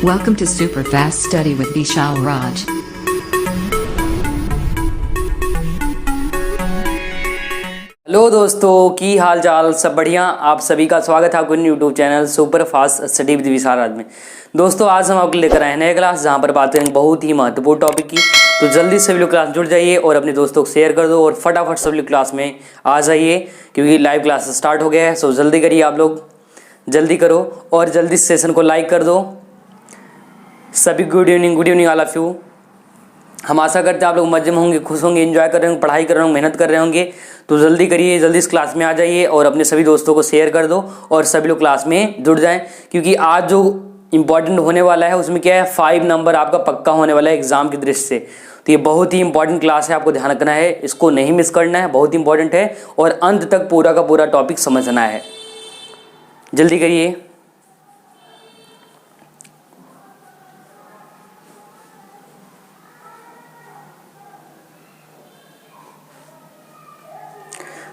Welcome to Super Fast Study with Vishal Raj. Hello दोस्तों, की हाल चाल सब बढ़िया। आप सभी का स्वागत है आपको YouTube channel super fast study with Vishal Raj में। दोस्तों आज हम आपको लेकर आए हैं नए क्लास, जहां पर बात करेंगे बहुत ही महत्वपूर्ण टॉपिक की। तो जल्दी सभी लोग क्लास जुड़ जाइए और अपने दोस्तों को शेयर कर दो और फटाफट सभी लोग क्लास में आ जाइए, क्योंकि लाइव क्लास स्टार्ट हो गया है। सो जल्दी करिए, आप लोग जल्दी करो और जल्दी सेशन को लाइक कर दो। सभी good evening all of you. हम आशा करते हैं आप लोग मजे में होंगे, खुश होंगे, एंजॉय कर रहे होंगे, पढ़ाई कर रहे होंगे, मेहनत कर रहे होंगे। तो जल्दी करिए, जल्दी इस क्लास में आ जाइए और अपने सभी दोस्तों को शेयर कर दो और सभी लोग क्लास में जुड़ जाएं, क्योंकि आज जो इंपॉर्टेंट होने वाला है उसमें क्या है, 5 नंबर आपका पक्का होने वाला है एग्जाम की दृष्टि से। तो ये बहुत ही इंपॉर्टेंट क्लास है, आपको ध्यान रखना है, इसको नहीं मिस करना है, बहुत इंपॉर्टेंट है और अंत तक पूरा का पूरा टॉपिक समझना है। जल्दी करिए।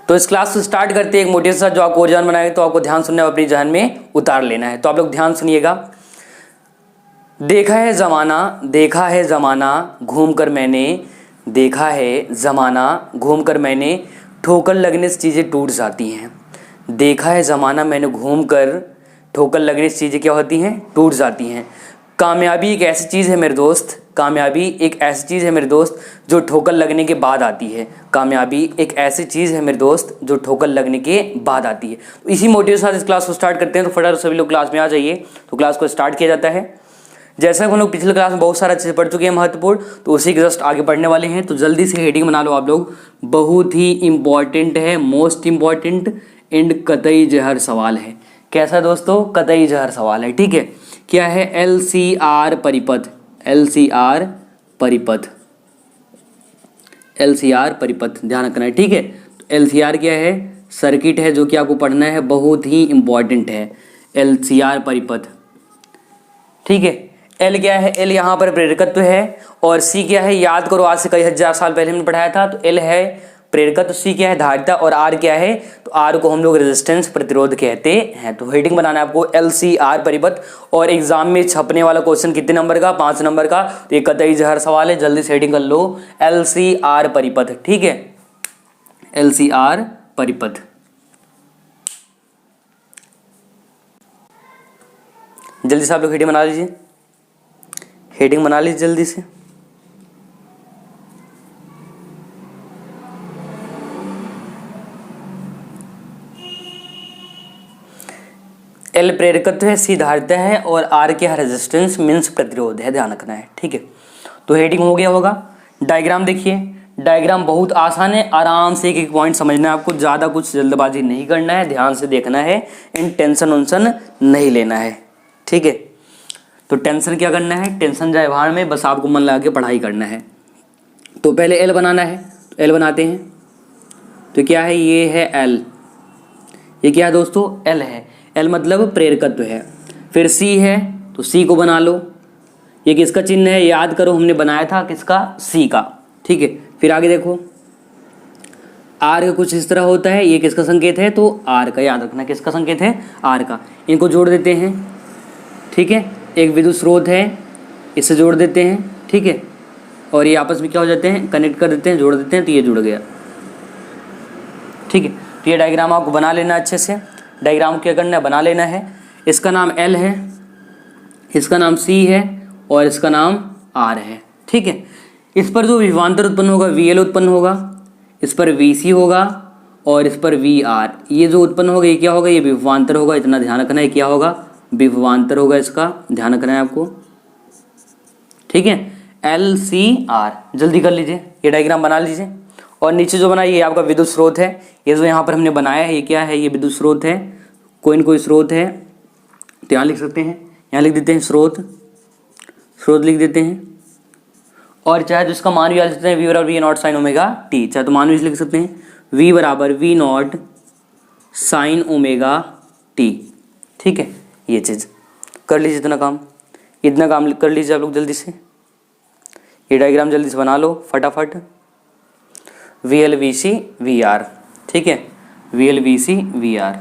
तो इस क्लास को स्टार्ट करते हैं एक मोटिव सा, जो आपको जान बनाएगा, तो आपको ध्यान सुनना है, अपनी जहन में उतार लेना है। तो आप लोग ध्यान सुनिएगा। देखा है जमाना घूम कर मैंने, देखा है जमाना घूम कर मैंने, ठोकर लगने से चीज़ें टूट जाती हैं। देखा है जमाना मैंने घूम कर, ठोकर लगने से चीज़ें क्या होती हैं, टूट जाती हैं। कामयाबी एक ऐसी चीज़ है मेरे दोस्त, कामयाबी एक ऐसी चीज़ है मेरे दोस्त जो ठोकर लगने के बाद आती है। कामयाबी एक ऐसी चीज़ है मेरे दोस्त जो ठोकर लगने के बाद आती है। तो इसी मोटिव के साथ इस क्लास को स्टार्ट करते हैं। तो फटाफट सभी लोग क्लास में आ जाइए। तो क्लास को स्टार्ट किया जाता है। जैसा कि हम लोग पिछले क्लास में बहुत सारा चीज़ पढ़ चुके हैं महत्वपूर्ण, तो उसी के जस्ट आगे पढ़ने वाले हैं। तो जल्दी से हेडिंग बना लो आप लोग, बहुत ही इंपॉर्टेंट है, मोस्ट इंपॉर्टेंट एंड कतई जहर सवाल है। कैसा दोस्तों, कतई जहर सवाल है। ठीक है, क्या है, LCR परिपथ, LCR परिपथ, LCR परिपथ ध्यान रखना है। ठीक है, तो LCR क्या है, सर्किट है जो कि आपको पढ़ना है, बहुत ही इंपॉर्टेंट है LCR परिपथ। ठीक है, L क्या है, L यहाँ पर प्रेरकत्व है और C क्या है, याद करो आज से कई हजार साल पहले हमने पढ़ाया था। तो L है प्रेरकत्व, C क्या है धारिता और R क्या है, तो R को हम लोग रेजिस्टेंस प्रतिरोध कहते हैं। तो हेडिंग बनाना है आपको LCR परिपथ। और एग्जाम में छपने वाला क्वेश्चन कितने नंबर का, 5 नंबर का। तो एक कतई जहर सवाल है, जल्दी से हेडिंग कर लो LCR परिपथ। ठीक है, LCR परिपथ। जल्दी से आप लोग हेडिंग बना लीजिए, हेडिंग बना लीजिए जल्दी से। L प्रेरकत्व है, C धारिता है और R क्या है, रेजिस्टेंस मीन्स प्रतिरोध है, ध्यान रखना है। ठीक है, तो हेडिंग हो गया होगा। डायग्राम देखिए, डायग्राम बहुत आसान है, आराम से एक एक पॉइंट समझना है आपको, ज़्यादा कुछ जल्दबाजी नहीं करना है, ध्यान से देखना है, इन टेंशन उन्शन नहीं लेना है। ठीक है, तो टेंशन क्या करना है, टेंशन जाए बाहर में, बस आपको मन लगा के पढ़ाई करना है। तो पहले L बनाना है, तो L बनाते हैं। तो क्या है, ये है L, ये क्या है दोस्तों, L है, L मतलब प्रेरकत्व है। फिर C है, तो C को बना लो। ये किसका चिन्ह है, याद करो, हमने बनाया था किसका, C का। ठीक है, फिर आगे देखो, R का कुछ इस तरह होता है, ये किसका संकेत है, तो R का, याद रखना किसका संकेत है, R का। इनको जोड़ देते हैं। ठीक है, एक विद्युत स्रोत है, इससे जोड़ देते हैं। ठीक है, और ये आपस में क्या हो जाते हैं, कनेक्ट कर देते हैं, जोड़ देते हैं, तो ये जुड़ गया। ठीक है, तो ये डायग्राम आपको बना लेना अच्छे से। डायग्राम क्या करना है, बना लेना है। इसका नाम L है, इसका नाम C है और इसका नाम R है। ठीक है, इस पर जो विभवांतर उत्पन्न होगा VL उत्पन्न होगा, इस पर VC होगा और इस पर VR। ये जो उत्पन्न होगा ये क्या होगा, ये विभवांतर होगा, इतना ध्यान रखना है, क्या होगा, विभवांतर होगा, इसका ध्यान रखना है आपको। ठीक है, LCR, जल्दी कर लीजिए, ये डायग्राम बना लीजिए। और नीचे जो बना ये आपका विद्युत स्रोत है, ये जो यहाँ पर हमने बनाया है ये क्या है, ये विद्युत स्रोत है, कोई न कोई स्रोत है, तो यहाँ लिख सकते हैं, यहाँ लिख देते हैं स्रोत, स्रोत लिख देते हैं। और चाहे तो इसका मान भी लिख सकते हैं, V बराबर V not sine omega T, चाहे तो मान भी लिख सकते हैं, V बराबर V not sine omega T. ठीक है, ये चीज़ कर लीजिए, इतना काम कर लीजिए आप लोग जल्दी से। ये डायग्राम जल्दी से बना लो फटाफट। VL VC VR, ठीक है, VL VC VR।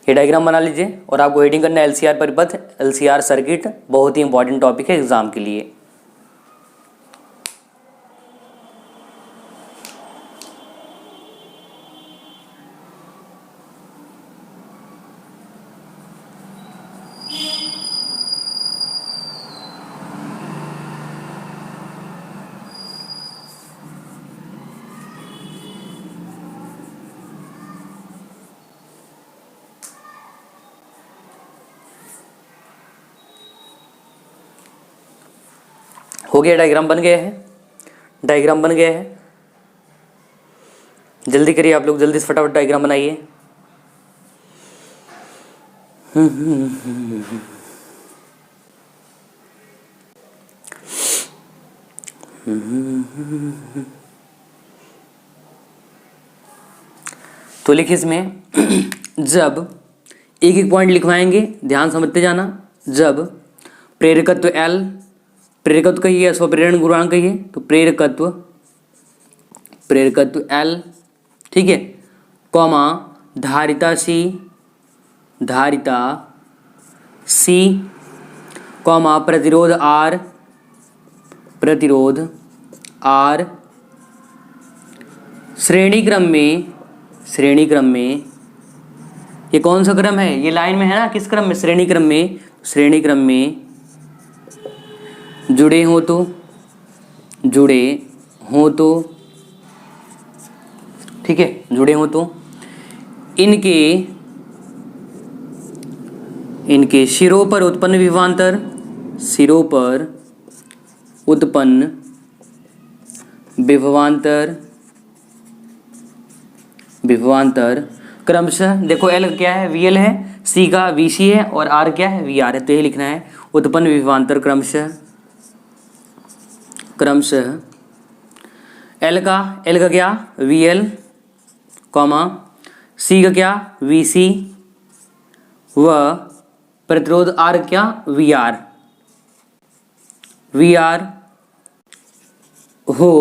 ये डायग्राम बना लीजिए और आपको हेडिंग करना है LCR परिपथ, LCR सर्किट, बहुत ही इंपॉर्टेंट टॉपिक है एग्जाम के लिए। हो गया, डायग्राम बन गया है, डायग्राम बन गया है। जल्दी करिए आप लोग, जल्दी से फटाफट डायग्राम बनाइए। तो लिखिए इसमें जब एक एक पॉइंट लिखवाएंगे, ध्यान समझते जाना। जब प्रेरकत्व L, प्रेरकत्व कहिए, स्वप्रेरण गुणांक कहिए, तो प्रेरकत्व L, ठीक है, कॉमा धारिता C, कॉमा प्रतिरोध R, श्रेणी क्रम में ये कौन सा क्रम है, ये लाइन में है ना, किस क्रम में, श्रेणी क्रम में जुड़े हो तो ठीक है, जुड़े हो तो इनके सिरों पर उत्पन्न विभवांतर क्रमशः, देखो L क्या है, VL है, C का VC है और R क्या है, VR है। तो ये लिखना है उत्पन्न विभवांतर क्रमशः L का क्या, VL, कॉमा C का क्या, VC, व प्रतिरोध R क्या, VR हो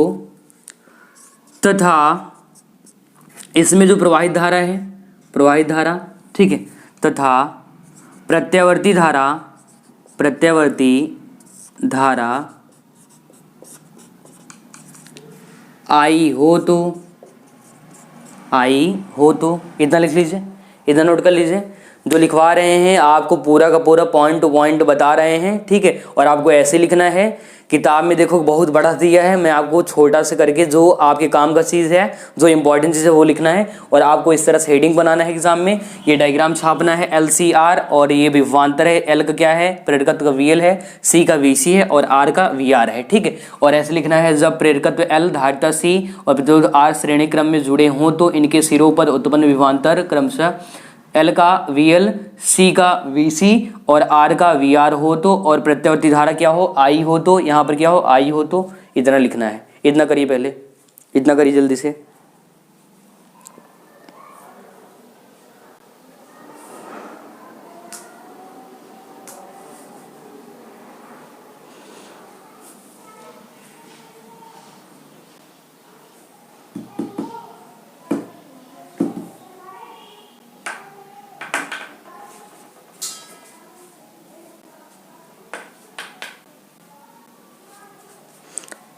तथा इसमें जो प्रवाहित धारा, ठीक है, तथा प्रत्यावर्ती धारा आई हो तो इतना लिख लीजिए, इतना नोट कर लीजिए। जो लिखवा रहे हैं आपको पूरा का पूरा पॉइंट टू पॉइंट बता रहे हैं, ठीक है। और आपको ऐसे लिखना है, किताब में देखो बहुत बड़ा दिया है, मैं आपको छोटा से करके जो आपके काम का चीज़ है, जो इंपॉर्टेंट चीज़ है वो लिखना है। और आपको इस तरह से हेडिंग बनाना है एग्जाम में, ये डायग्राम छापना है LCR, और ये विभवांतर है, L का क्या है, प्रेरकत्व का VL है, C का VC है और R का VR है, ठीक है। और ऐसे लिखना है, जब प्रेरकत्व L, धारिता C और प्रतिरोध R श्रेणी क्रम में जुड़े हों तो इनके सिरों पर उत्पन्न विभवांतर क्रमशः L का VL, C का VC और R का VR हो तो, और प्रत्यावर्ती धारा क्या हो, I हो तो, यहाँ पर क्या हो, I हो तो, इतना लिखना है। इतना करिए पहले, इतना करिए जल्दी से।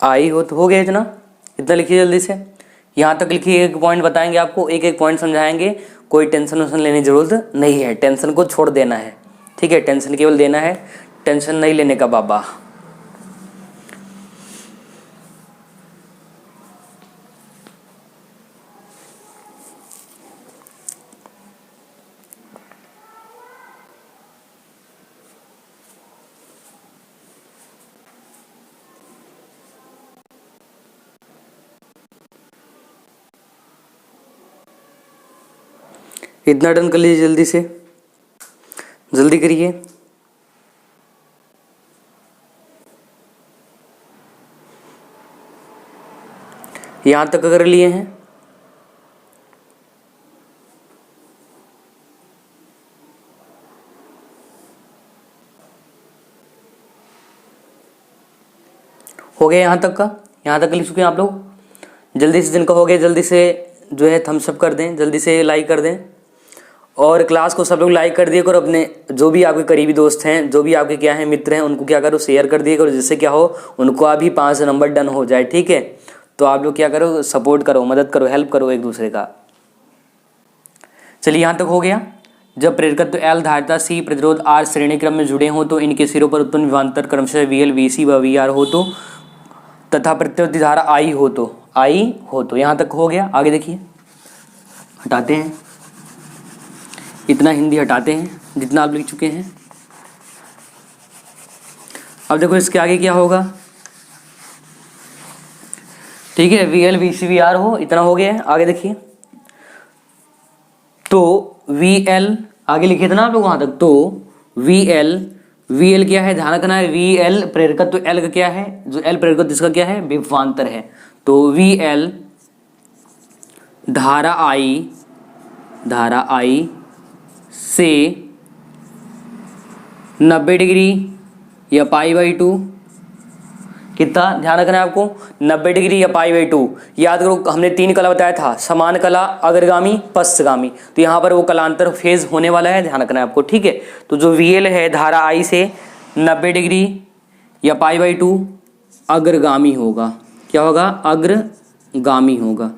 आई हो तो हो गया इतना, इतना लिखिए जल्दी से। यहाँ तक लिखिए, एक पॉइंट बताएंगे आपको, एक एक पॉइंट समझाएंगे, कोई टेंशन वेंशन लेने की जरूरत नहीं है, टेंशन को छोड़ देना है, ठीक है। टेंशन केवल देना है, टेंशन नहीं लेने का बाबा। इतना डन कर लीजिए जल्दी से, जल्दी करिए। यहां तक कर लिए हैं, हो गया यहाँ तक का, यहाँ तक लिख चुके हैं आप लोग। जल्दी से जिनका हो गया जल्दी से जो है थम्स अप कर दें, जल्दी से लाइक कर दें। और क्लास को सब लोग लाइक कर दिया करो, अपने जो भी आपके करीबी दोस्त हैं, जो भी आपके क्या हैं मित्र हैं, उनको क्या करो शेयर कर दिया करो, जिससे क्या हो उनको अभी 5 नंबर डन हो जाए। ठीक है, तो आप लोग क्या करो, सपोर्ट करो, मदद करो, हेल्प करो एक दूसरे का। चलिए यहाँ तक हो गया। जब प्रेरकत्व एल, धारिता सी, प्रतिरोध आर श्रेणी क्रम में जुड़े हों तो इनके सिरों पर उत्पन्न विभवांतर क्रमशः वीएल, वीसी व वीआर हो तो, तथा प्रतिवर्ती धारा आई हो तो यहाँ तक हो गया। आगे देखिए, हटाते हैं, इतना हिंदी हटाते हैं जितना आप लिख चुके हैं। अब देखो इसके आगे क्या होगा। ठीक है, V L, V C, V R हो, इतना हो गया है। आगे देखिए, तो वी एल आगे लिखे थे ना आप लोग वहां तक, तो वी एल क्या है, ध्यान रखना है, वी एल प्रेरकत्व एल का क्या है, जो एल प्रेरकत्व इसका क्या है, विभवांतर है। तो वी एल धारा आई से 90 डिग्री या π/2, कितना ध्यान रखना है आपको, 90 डिग्री या π/2। याद करो हमने 3 कला बताया था, समान कला, अग्रगामी, पश्चगामी, तो यहाँ पर वो कलांतर फेज होने वाला है, ध्यान रखना है आपको। ठीक है, तो जो वीएल है धारा आई से 90 डिग्री या π/2 अग्रगामी होगा। क्या होगा, अग्रगामी होगा,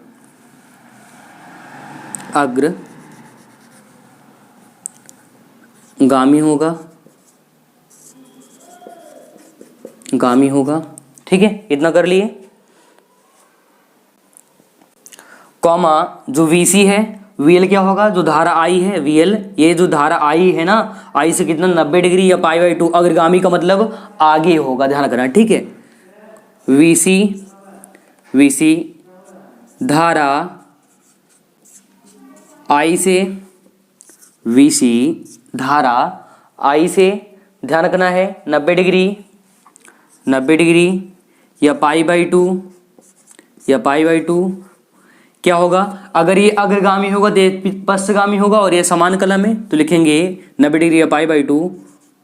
गामी होगा। ठीक है, इतना कर लिए। कॉमा जो VC है, VL क्या होगा, जो धारा आई है VL, ये जो धारा आई है ना, आई से कितना 90 डिग्री या π/2 अग्रगामी का मतलब आगे होगा, ध्यान रखना। ठीक है, VC धारा आई से, VC धारा आई से ध्यान रखना है 90 डिग्री या π/2 क्या होगा, अगर ये अग्रगामी होगा तो ये पश्चगामी होगा, और ये समान कला में तो लिखेंगे 90 डिग्री या π/2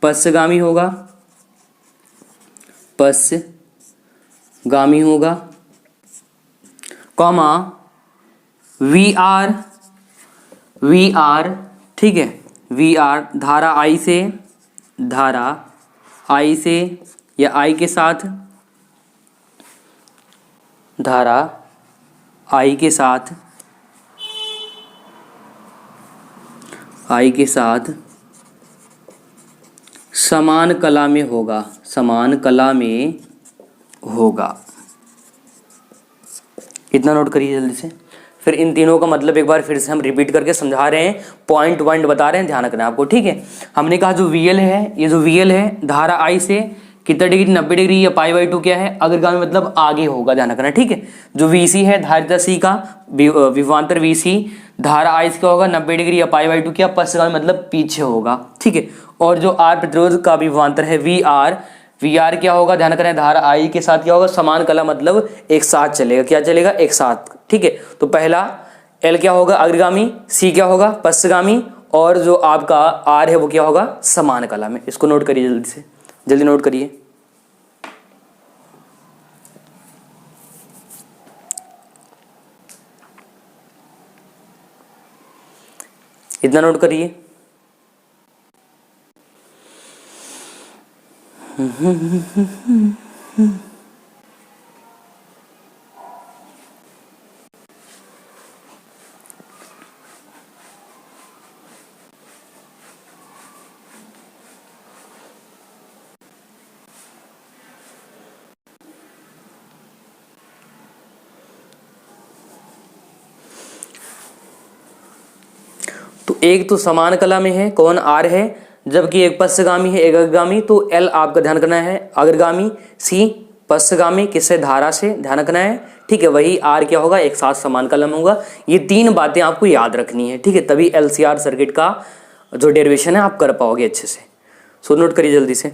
पश्चगामी होगा, कॉमा VR, ठीक है, VR धारा आई से या आई के साथ, धारा आई के साथ समान कला में होगा। इतना नोट करिए जल्दी से। फिर इन तीनों का मतलब एक बार फिर से हम रिपीट करके समझा रहे हैं, पॉइंट बता रहे हैं, ध्यान रखना है आपको। ठीक है, हमने कहा जो VL है, ये जो VL है धारा आई से कितना डिग्री, 90 डिग्री या π/2 क्या है, अग्रगामी मतलब आगे होगा, ध्यान रखना। ठीक है, जो VC है धारिता C का विभवांतर VC धारा आई से क्या होगा, 90 डिग्री या π/2 क्या, पश्चगामी मतलब पीछे होगा। ठीक है, और जो R प्रतिरोध का विभवांतर है VR क्या होगा, ध्यान रखना है, धारा आई के साथ क्या होगा, समान कला मतलब एक साथ चलेगा, क्या चलेगा, एक साथ। ठीक है, तो पहला L क्या होगा, अग्रगामी, C क्या होगा, पश्चगामी, और जो आपका R है वो क्या होगा, समान कला में। इसको नोट करिए जल्दी से, जल्दी नोट करिए। इतना नोट करिए। तो एक तो समान कला में है, कौन, R है, जबकि एक पश्चगामी है, एक अग्रगामी। तो L आपका ध्यान रखना है अग्रगामी, C पश्चगामी, किससे, धारा से, ध्यान रखना है। ठीक है, वही R क्या होगा, एक साथ समान कला में होगा। ये 3 बातें आपको याद रखनी है। ठीक है, तभी LCR सर्किट का जो डेरिवेशन है आप कर पाओगे अच्छे से। सो नोट करिए जल्दी से।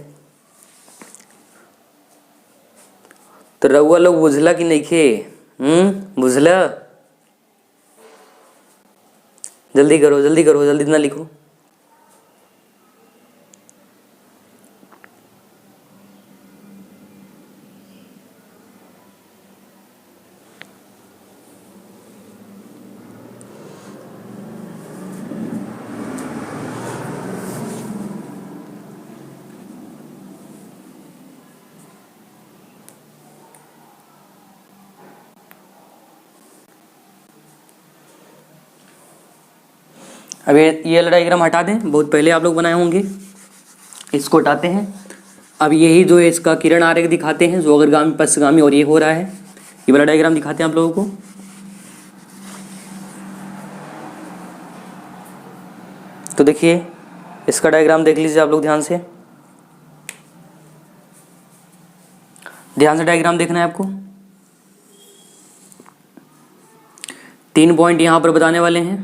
तो रउआ लोग बुझला कि नहीं खे, बुझला, जल्दी करो, जल्दी ना लिखो। अब ये वाला डायग्राम हटा दें, बहुत पहले आप लोग बनाए होंगे, इसको हटाते हैं। अब यही जो है इसका किरण आरेख दिखाते हैं, जो अग्रगामी पश्चगामी और ये हो रहा है, ये वाला डायग्राम दिखाते हैं आप लोगों को। तो देखिए इसका डायग्राम देख लीजिए आप लोग ध्यान से, डायग्राम देखना है आपको। 3 पॉइंट यहां पर बताने वाले हैं,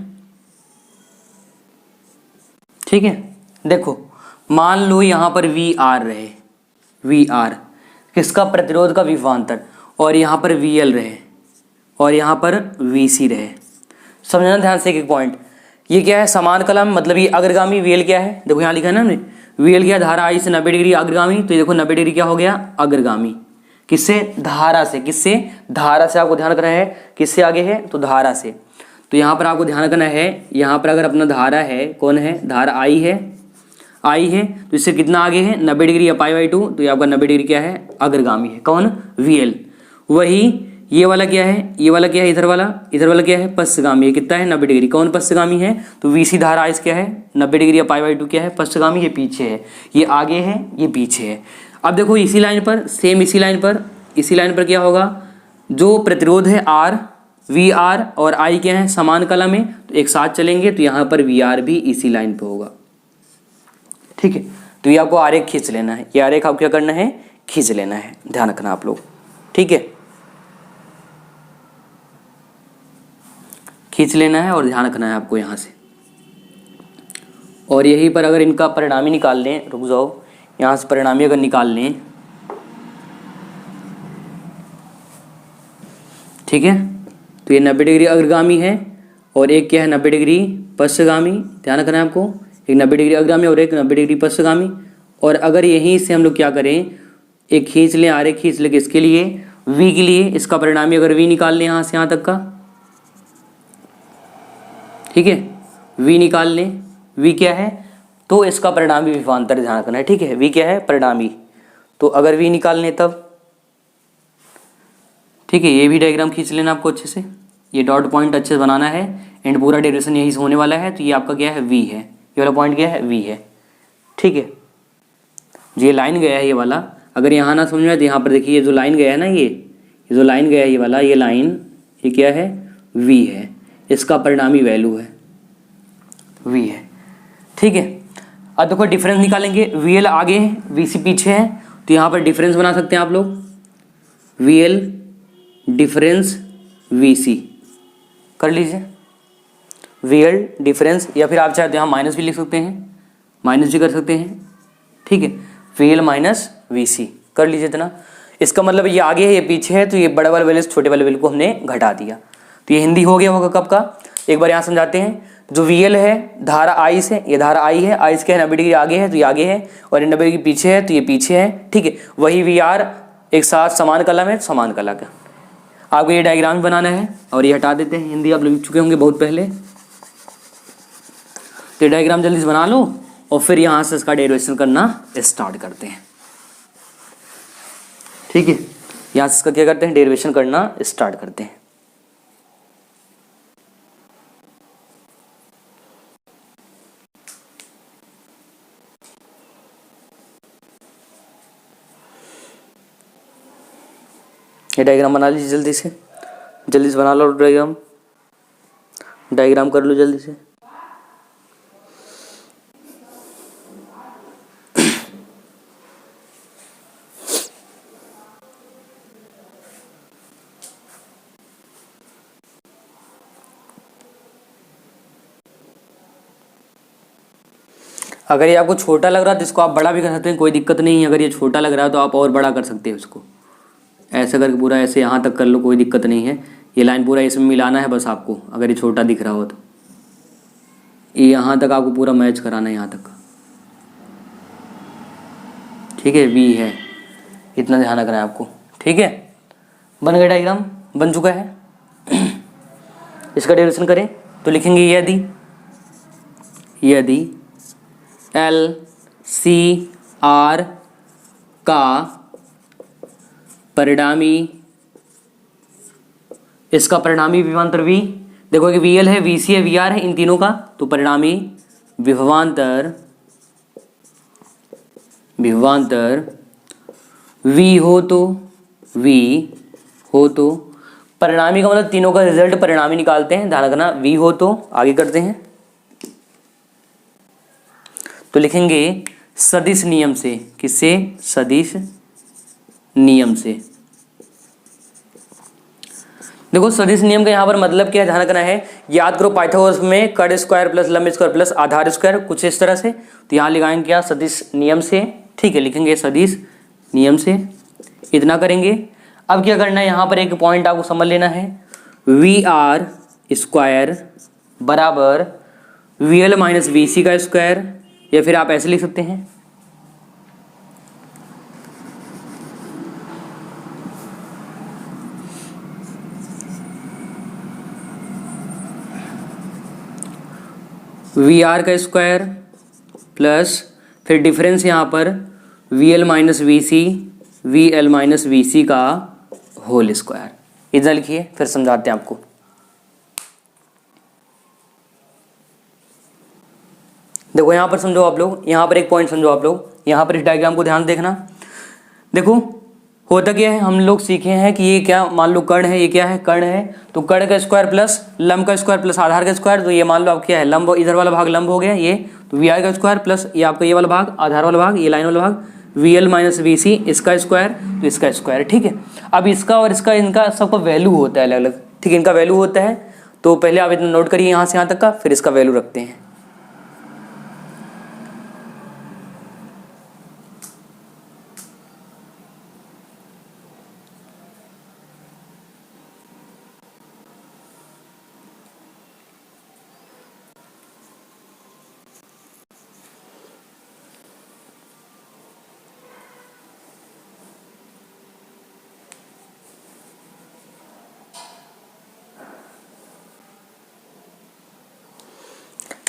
ठीक है। देखो मान लो यहां पर वी आर रहे, वी आर किसका, प्रतिरोध का विभवांतर, और यहां पर वी एल रहे और यहां पर वी सी रहे। समझना ध्यान से एक पॉइंट, ये क्या है, समान कलम, मतलब ये अग्रगामी, वी एल क्या है, देखो यहाँ लिखा है ना हमने, वी एल क्या, धारा आई से 90 डिग्री अग्रगामी, तो ये देखो 90 डिग्री क्या हो गया, अग्रगामी। किससे, धारा से, किससे, धारा से। आपको ध्यान रखना है किससे आगे है, तो धारा से। तो यहाँ पर आपको ध्यान रखना है, यहाँ पर अगर अपना धारा है, कौन है, धारा आई है, आई है, तो इससे कितना आगे है, 90 डिग्री पाई बाई 2, तो ये आपका 90 डिग्री क्या है, अग्रगामी है, कौन, वी एल। वही ये वाला क्या है, ये वाला क्या है, इधर वाला क्या है, पश्चगामी है, कितना है, 90 डिग्री, कौन पश्चगामी है, तो वी सी धारा इस क्या है, 90 डिग्री पाई बाई 2 क्या है, पश्चगामी, ये पीछे है, ये आगे है, ये पीछे है। अब देखो इसी लाइन पर, सेम इसी लाइन पर क्या होगा, जो प्रतिरोध है आर, वी आर और आई क्या है, समान कला में, तो एक साथ चलेंगे, तो यहाँ पर वी आर भी इसी लाइन पे होगा, ठीक है। तो ये आपको आरेख खींच लेना है, ये आरेख आपको क्या करना है, खींच लेना है, ध्यान रखना आप लोग, ठीक है, खींच लेना है और ध्यान रखना है आपको यहाँ से। और यहीं पर अगर इनका परिणामी निकाल लें, रुक जाओ, यहाँ से परिणामी अगर निकाल लें, ठीक है, तो ये 90 डिग्री अग्रगामी है और एक क्या है, 90 डिग्री पश्चगामी, ध्यान रखना है आपको, एक 90 डिग्री अग्रगामी और एक 90 डिग्री पश्चगामी। और अगर यहीं से हम लोग क्या करें, एक खींच लें, आरेख खींच लें, किसके लिए, v के लिए, इसका परिणामी अगर v निकाल लें यहाँ से यहाँ तक का, ठीक है, v निकाल लें, v क्या है, तो इसका परिणामी विभवांतर ध्यान रखना है, ठीक है, v क्या है, परिणामी, तो अगर v निकाल लें तब, ठीक है, ये भी डायग्राम खींच लेना आपको अच्छे से, ये डॉट पॉइंट अच्छे से बनाना है, एंड पूरा डेरिवेशन यहीं से होने वाला है, तो ये आपका क्या है, v है, ये वाला पॉइंट क्या है, v है, ठीक है। जो ये लाइन गया है ये वाला, अगर यहाँ ना समझ में आए तो यहाँ पर देखिए, ये जो लाइन गया है ना, ये जो लाइन गया है ये वाला, ये लाइन, ये क्या है, v है, इसका परिणामी वैल्यू है, v है, ठीक है। अब देखो डिफरेंस निकालेंगे, VL आगे है, VC पीछे है, तो यहाँ पर डिफरेंस बना सकते हैं आप लोग, VL डिफरेंस VC कर लीजिए, VL डिफरेंस, या फिर आप चाहे तो यहाँ माइनस भी लिख सकते हैं, माइनस भी कर सकते हैं, ठीक है, VL माइनस VC कर लीजिए इतना। इसका मतलब ये आगे है, ये पीछे है, तो ये बड़े वाले वैल्यू से छोटे वाले वैल्यू को हमने घटा दिया, तो ये हिंदी हो गया होगा कब का, एक बार यहाँ समझाते हैं। जो VL है धारा आई से, ये धारा आई है, आई से 90 डिग्री आगे है, तो ये आगे है, और 90 डिग्री पीछे है, तो ये पीछे है, ठीक है। वही VR एक साथ समान कला में, समान कला का आपको ये डायग्राम बनाना है, और ये हटा देते हैं, हिंदी आप लिख चुके होंगे बहुत पहले, तो ये डायग्राम जल्दी से बना लो और फिर यहाँ से इसका डेरिवेशन करना स्टार्ट करते हैं, ठीक है। यहाँ से इसका क्या करते हैं, डेरिवेशन करना स्टार्ट करते हैं। ये डायग्राम बना लीजिए जल्दी से बना लो डायग्राम कर लो जल्दी से। अगर ये आपको छोटा लग रहा है तो इसको आप बड़ा भी कर सकते हैं, कोई दिक्कत नहीं है। अगर ये छोटा लग रहा है तो आप और बड़ा कर सकते हैं उसको, ऐसे करके पूरा ऐसे यहाँ तक कर लो, कोई दिक्कत नहीं है। ये लाइन पूरा इसमें मिलाना है बस आपको, अगर ये छोटा दिख रहा हो तो ये यहाँ तक आपको पूरा मैच कराना है, यहाँ तक, ठीक है। V है, इतना ध्यान रखना है आपको, ठीक है। बन गया डायग्राम, बन चुका है। इसका डेरिवेशन करें तो लिखेंगे यदि LCR का परिणामी, इसका परिणामी विभवांतर V, देखो कि VL है, VC है, VR है, इन तीनों का, तो परिणामी विभवांतर V हो तो परिणामी का मतलब तीनों का रिजल्ट परिणामी निकालते हैं, ध्यान रखना। V हो तो आगे करते हैं, तो लिखेंगे सदिश नियम से। किससे? सदिश नियम से। देखो सदिश नियम का यहाँ पर मतलब क्या है, ध्यान रखना है। याद करो पाइथागोरस में कर्ण स्क्वायर प्लस लंब स्क्वायर प्लस आधार स्क्वायर, कुछ इस तरह से। तो यहाँ लिखाएंगे क्या? सदिश नियम से। ठीक है, लिखेंगे सदिश नियम से, इतना करेंगे। अब क्या करना है, यहाँ पर एक पॉइंट आपको समझ लेना है। VR स्क्वायर बराबर VL माइनस VC का स्क्वायर, या फिर आप ऐसे लिख सकते हैं VR का स्क्वायर प्लस फिर डिफरेंस यहाँ पर VL माइनस VC का होल स्क्वायर। इधर लिखिए, फिर समझाते हैं आपको। देखो यहाँ पर समझो आप लोग, यहाँ पर एक पॉइंट समझो आप लोग। यहाँ पर इस डायग्राम को ध्यान देखना। देखो होता क्या है, हम लोग सीखे हैं कि ये क्या, मान लो कर्ण है, ये क्या है? कर्ण है। तो कर्ण का स्क्वायर प्लस लंब का स्क्वायर प्लस आधार का स्क्वायर, तो ये मान लो आप क्या है, लंब, इधर वाला भाग लंब हो गया ये। तो VR का स्क्वायर प्लस ये आपका ये वाला भाग आधार वाला भाग, ये लाइन वाला भाग VL माइनस VC, इसका स्क्वायर, तो इसका स्क्वायर। ठीक है, अब इसका और इसका, इनका सबका वैल्यू होता है अलग अलग। ठीक है, इनका वैल्यू होता है, तो पहले आप इतना नोट करिए यहाँ से यहाँ तक का, फिर इसका वैल्यू रखते हैं।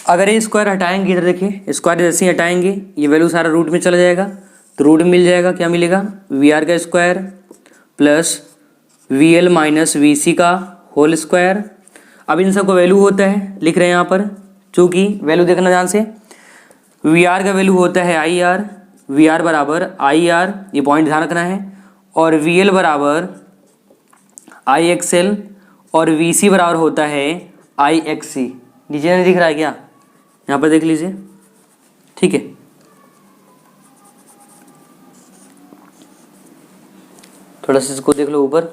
अगर ये स्क्वायर हटाएंगे, इधर देखिए स्क्वायर जैसे ही हटाएंगे, ये वैल्यू सारा रूट में चला जाएगा, तो रूट में मिल जाएगा, क्या मिलेगा? VR का स्क्वायर प्लस VL माइनस VC का होल स्क्वायर। अब इन सबको वैल्यू होता है, लिख रहे हैं यहाँ पर, चूँकि वैल्यू देखना ध्यान से। VR का वैल्यू होता है IR, VR बराबर IR, ये पॉइंट ध्यान रखना है। और VL बराबर IXL और VC बराबर होता है IXC। नीचे नहीं दिख रहा है क्या? यहाँ पर देख लीजिए। ठीक है, थोड़ा सा इसको देख लो ऊपर।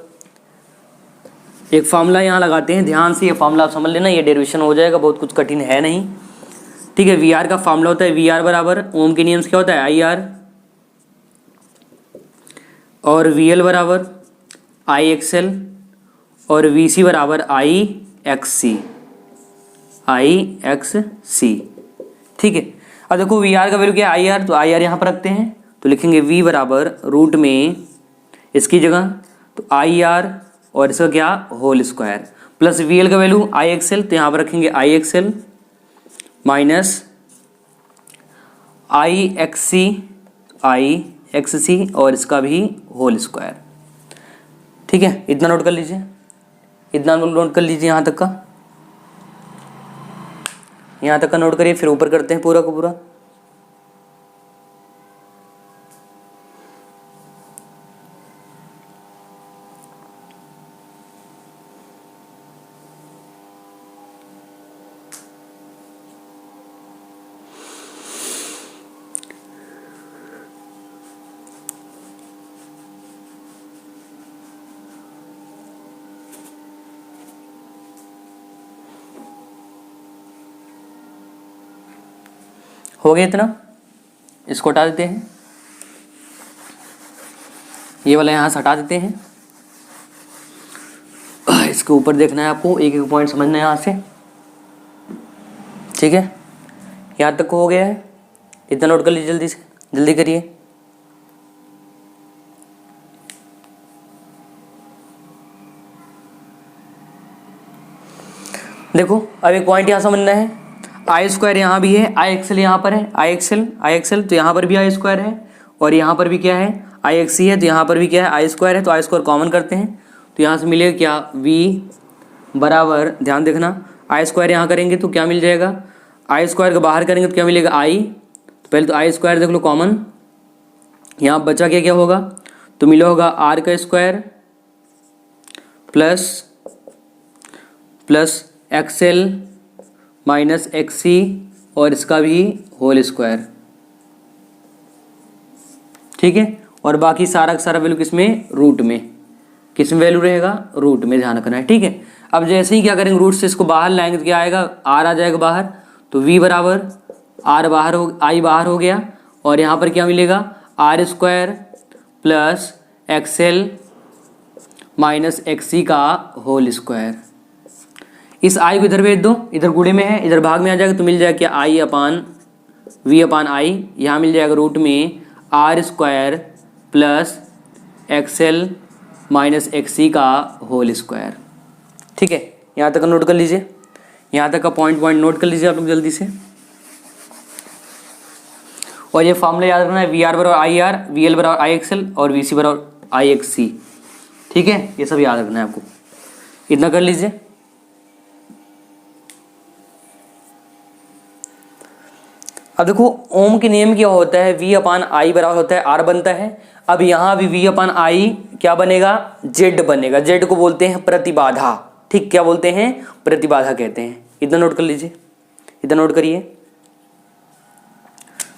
एक फार्मूला यहाँ लगाते हैं, ध्यान से ये फार्मूला आप समझ लेना, ये डेरिवेशन हो जाएगा, बहुत कुछ कठिन है नहीं। ठीक है, VR का फार्मूला होता है VR बराबर ओम के नियम से क्या होता है IR, और VL बराबर IXL और VC बराबर IXC। ठीक है, अब देखो VR का वैल्यू क्या है IR, तो IR यहाँ पर रखते हैं, तो लिखेंगे V बराबर रूट में इसकी जगह तो IR और इसका क्या होल स्क्वायर, प्लस VL का वैल्यू IXL, तो यहाँ पर रखेंगे IXL माइनस IXC और इसका भी होल स्क्वायर। ठीक है, इतना नोट कर लीजिए, इतना नोट कर लीजिए, यहाँ तक का, यहाँ तक का नोट करिए, फिर ऊपर करते हैं पूरा का पूरा। हो गया इतना, इसको हटा देते हैं, ये वाला यहाँ से हटा देते हैं। इसके ऊपर देखना है आपको, एक एक पॉइंट समझना है यहाँ से। ठीक है, यहाँ तक हो गया है, इतना नोट कर लीजिए, जल्दी से जल्दी करिए। देखो अब एक पॉइंट यहाँ समझना है, आई स्क्वायर यहाँ भी है, IXL यहाँ पर है, IXL तो यहाँ पर भी आई स्क्वायर है, और यहाँ पर भी क्या है IXC है, तो यहाँ पर भी क्या है आई स्क्वायर है, तो आई स्क्वायर कॉमन करते हैं, तो यहाँ से मिलेगा क्या V बराबर, ध्यान देखना, आई स्क्वायर यहाँ करेंगे तो क्या मिल जाएगा, आई स्क्वायर का बाहर करेंगे तो क्या मिलेगा आई, तो पहले तो आई स्क्वायर देख लो कॉमन, यहाँ बचा क्या क्या होगा, तो मिला होगा आर का square plus plus XL minus XC और इसका भी होल स्क्वायर, ठीक है। और बाकी सारा का सारा वैल्यू किसमें, रूट में, किसमें वैल्यू रहेगा, रूट में, ध्यान रखना है, ठीक है। अब जैसे ही क्या करेंगे, रूट से इसको बाहर लाएंगे तो क्या आएगा, आर आ जाएगा बाहर, तो वी बराबर आर बाहर हो, आई बाहर हो गया, और यहाँ पर क्या मिलेगा, R square plus XL minus XC का होल स्क्वायर। इस आई को इधर भेज दो, इधर गुणे में है, इधर भाग में आ जाएगा तो मिल जाएगा क्या, आई अपान वी अपान आई, यहाँ मिल जाएगा रूट में R square plus XL minus XC का होल स्क्वायर, ठीक है। यहाँ तक का नोट कर लीजिए, यहाँ तक का पॉइंट नोट कर लीजिए आप लोग जल्दी से। और ये फॉर्मूला याद रखना है, वी आर बराबर आई आर, वी एल बराबर आई एक्सएल और वी सी बराबर आई एक्स सी, ठीक है, ये सब याद रखना है आपको, इतना कर लीजिए। अब देखो ओम के नियम क्या होता है, वी अपान आई बराबर होता है आर बनता है। अब यहाँ भी वी अपान आई क्या बनेगा, जेड बनेगा, जेड को बोलते हैं प्रतिबाधा, ठीक, क्या बोलते हैं, प्रतिबाधा कहते हैं, इतना नोट कर लीजिए, इतना नोट करिए।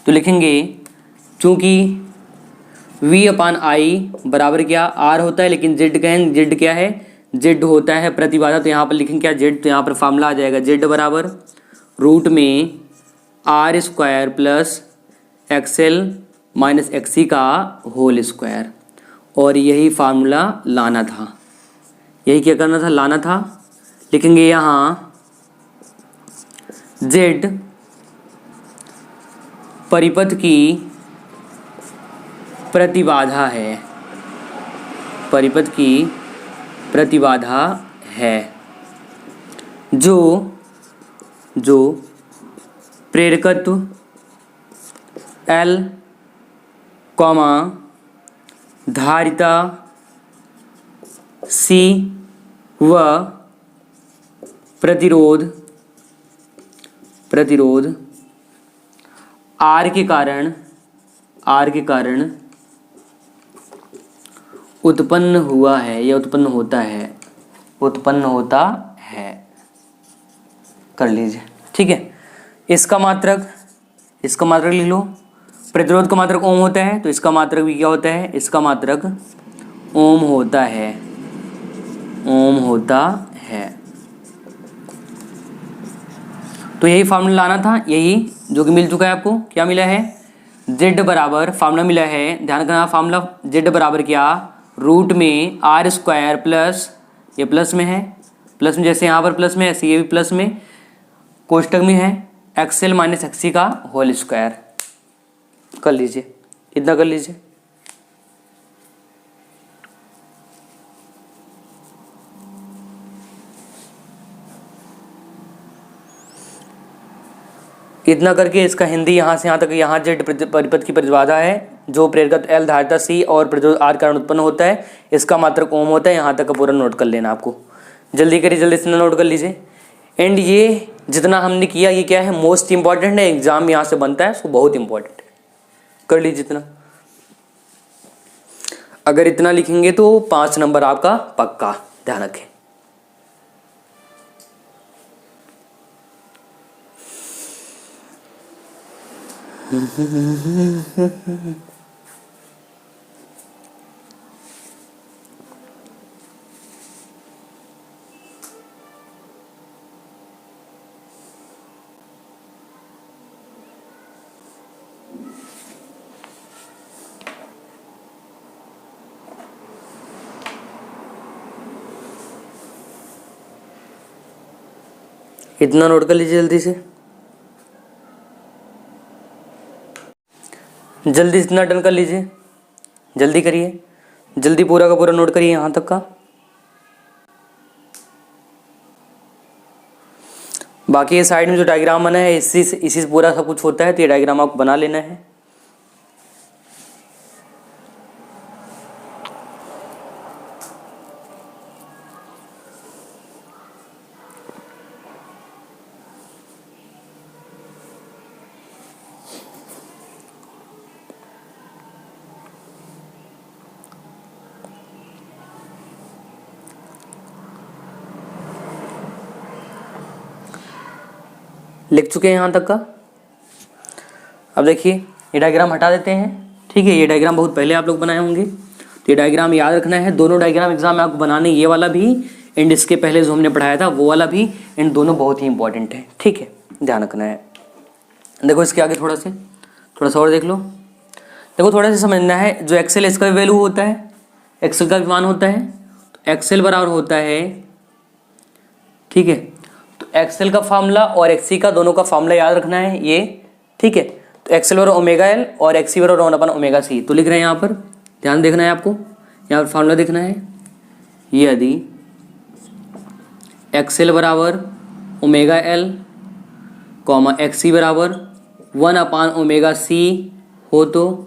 तो लिखेंगे चूंकि वी अपान आई बराबर क्या आर होता है, लेकिन जेड कहें, जेड क्या है, जेड होता है प्रतिबाधा, तो यहाँ पर लिखेंगे क्या जेड, तो यहाँ पर फॉर्मूला आ जाएगा जेड बराबर रूट में R square plus XL minus XC का होल स्क्वायर। और यही फार्मूला लाना था, यही क्या करना था, लाना था। लिखेंगे यहाँ जेड परिपथ की प्रतिबाधा है, परिपथ की प्रतिबाधा है, जो प्रेरकत्व L, धारिता C व प्रतिरोध R के कारण उत्पन्न हुआ है या उत्पन्न होता है, कर लीजिए, ठीक है। इसका मात्रक लिख लो, प्रतिरोध का मात्रक ओम होता है, तो इसका मात्रक भी क्या होता है, इसका मात्रक ओम होता है, तो यही फार्मूला लाना था, यही जो कि मिल चुका है आपको, क्या मिला है, जेड बराबर फार्मूला मिला है, ध्यान रखना फार्मूला, जेड बराबर क्या, रूट में आर स्क्वायर प्लस, ये प्लस में है, प्लस में जैसे यहाँ पर प्लस में ऐसे ये भी प्लस में, कोष्टक में है एक्सएल माइनस एक्सी का होल स्क्वायर, कर लीजिए, इतना कर लीजिए। इतना करके इसका हिंदी यहाँ से यहाँ तक, यहाँ जेड परिपथ की प्रतिबाधा है, जो प्रेरकत्व एल, धारिता सी और प्रतिरोध आर कारण उत्पन्न होता है, इसका मात्रक ओम होता है, यहाँ तक का पूरा नोट कर लेना आपको, जल्दी करिए, जल्दी से नोट कर लीजिए। एंड ये जितना हमने किया ये क्या है, मोस्ट इंपॉर्टेंट है, एग्जाम यहाँ से बनता है, सो बहुत इंपॉर्टेंट है, कर लीजिए इतना। अगर इतना लिखेंगे तो 5 नंबर आपका पक्का, ध्यान रखें। इतना नोट कर लीजिए जल्दी से, जल्दी इतना डन कर लीजिए, जल्दी करिए, जल्दी पूरा का पूरा नोट करिए यहाँ तक का। बाकी ये साइड में जो डायग्राम बना है इसी से पूरा सब कुछ होता है, तो ये डायग्राम आपको बना लेना है। लिख चुके हैं यहाँ तक का। अब देखिए ये डायग्राम हटा देते हैं, ठीक है। ये डायग्राम बहुत पहले आप लोग बनाए होंगे, तो ये डायग्राम याद रखना है। दोनों डायग्राम एग्जाम में आपको बनाने, ये वाला भी एंड इसके पहले जो हमने पढ़ाया था वो वाला भी, एंड दोनों बहुत ही इंपॉर्टेंट है, ठीक है, ध्यान रखना है। देखो इसके आगे थोड़ा सा और देख लो। देखो थोड़ा सा समझना है, जो एक्सेल इसका भी वैल्यू होता है, एक्सेल का भी मान होता है, तो एक्सेल बराबर होता है, ठीक है। तो एक्सेल का फार्मूला और एक्सी का दोनों का फार्मूला याद रखना है ये, ठीक है। तो एक्सेल बराबर ओमेगा एल और एक्सी बराबर 1 अपॉन ओमेगा सी, तो लिख रहे हैं यहाँ पर, ध्यान देखना है आपको, यहाँ पर फार्मूला देखना है। यदि एक्सेल बराबर ओमेगा एल कॉमा एक्सी बराबर 1 अपॉन ओमेगा सी हो तो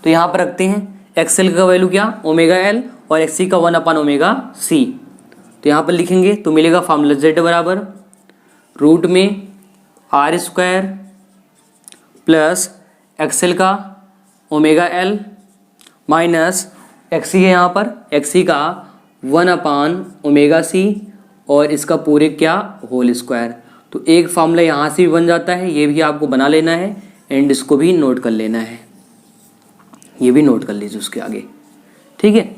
यहाँ पर रखते हैं एक्सेल का वैल्यू क्या, ओमेगा एल, और एक्सी का 1 अपॉन ओमेगा सी। तो यहाँ पर लिखेंगे तो मिलेगा फार्मूला जेड बराबर रूट में आर स्क्वायर प्लस एक्सेल का ओमेगा एल माइनस एक्सी है यहाँ पर, एक्सी का 1 अपॉन ओमेगा सी और इसका पूरे क्या होल स्क्वायर। तो एक फार्मूला यहाँ से भी बन जाता है, ये भी आपको बना लेना है एंड इसको भी नोट कर लेना है, ये भी नोट कर लीजिए उसके आगे, ठीक है।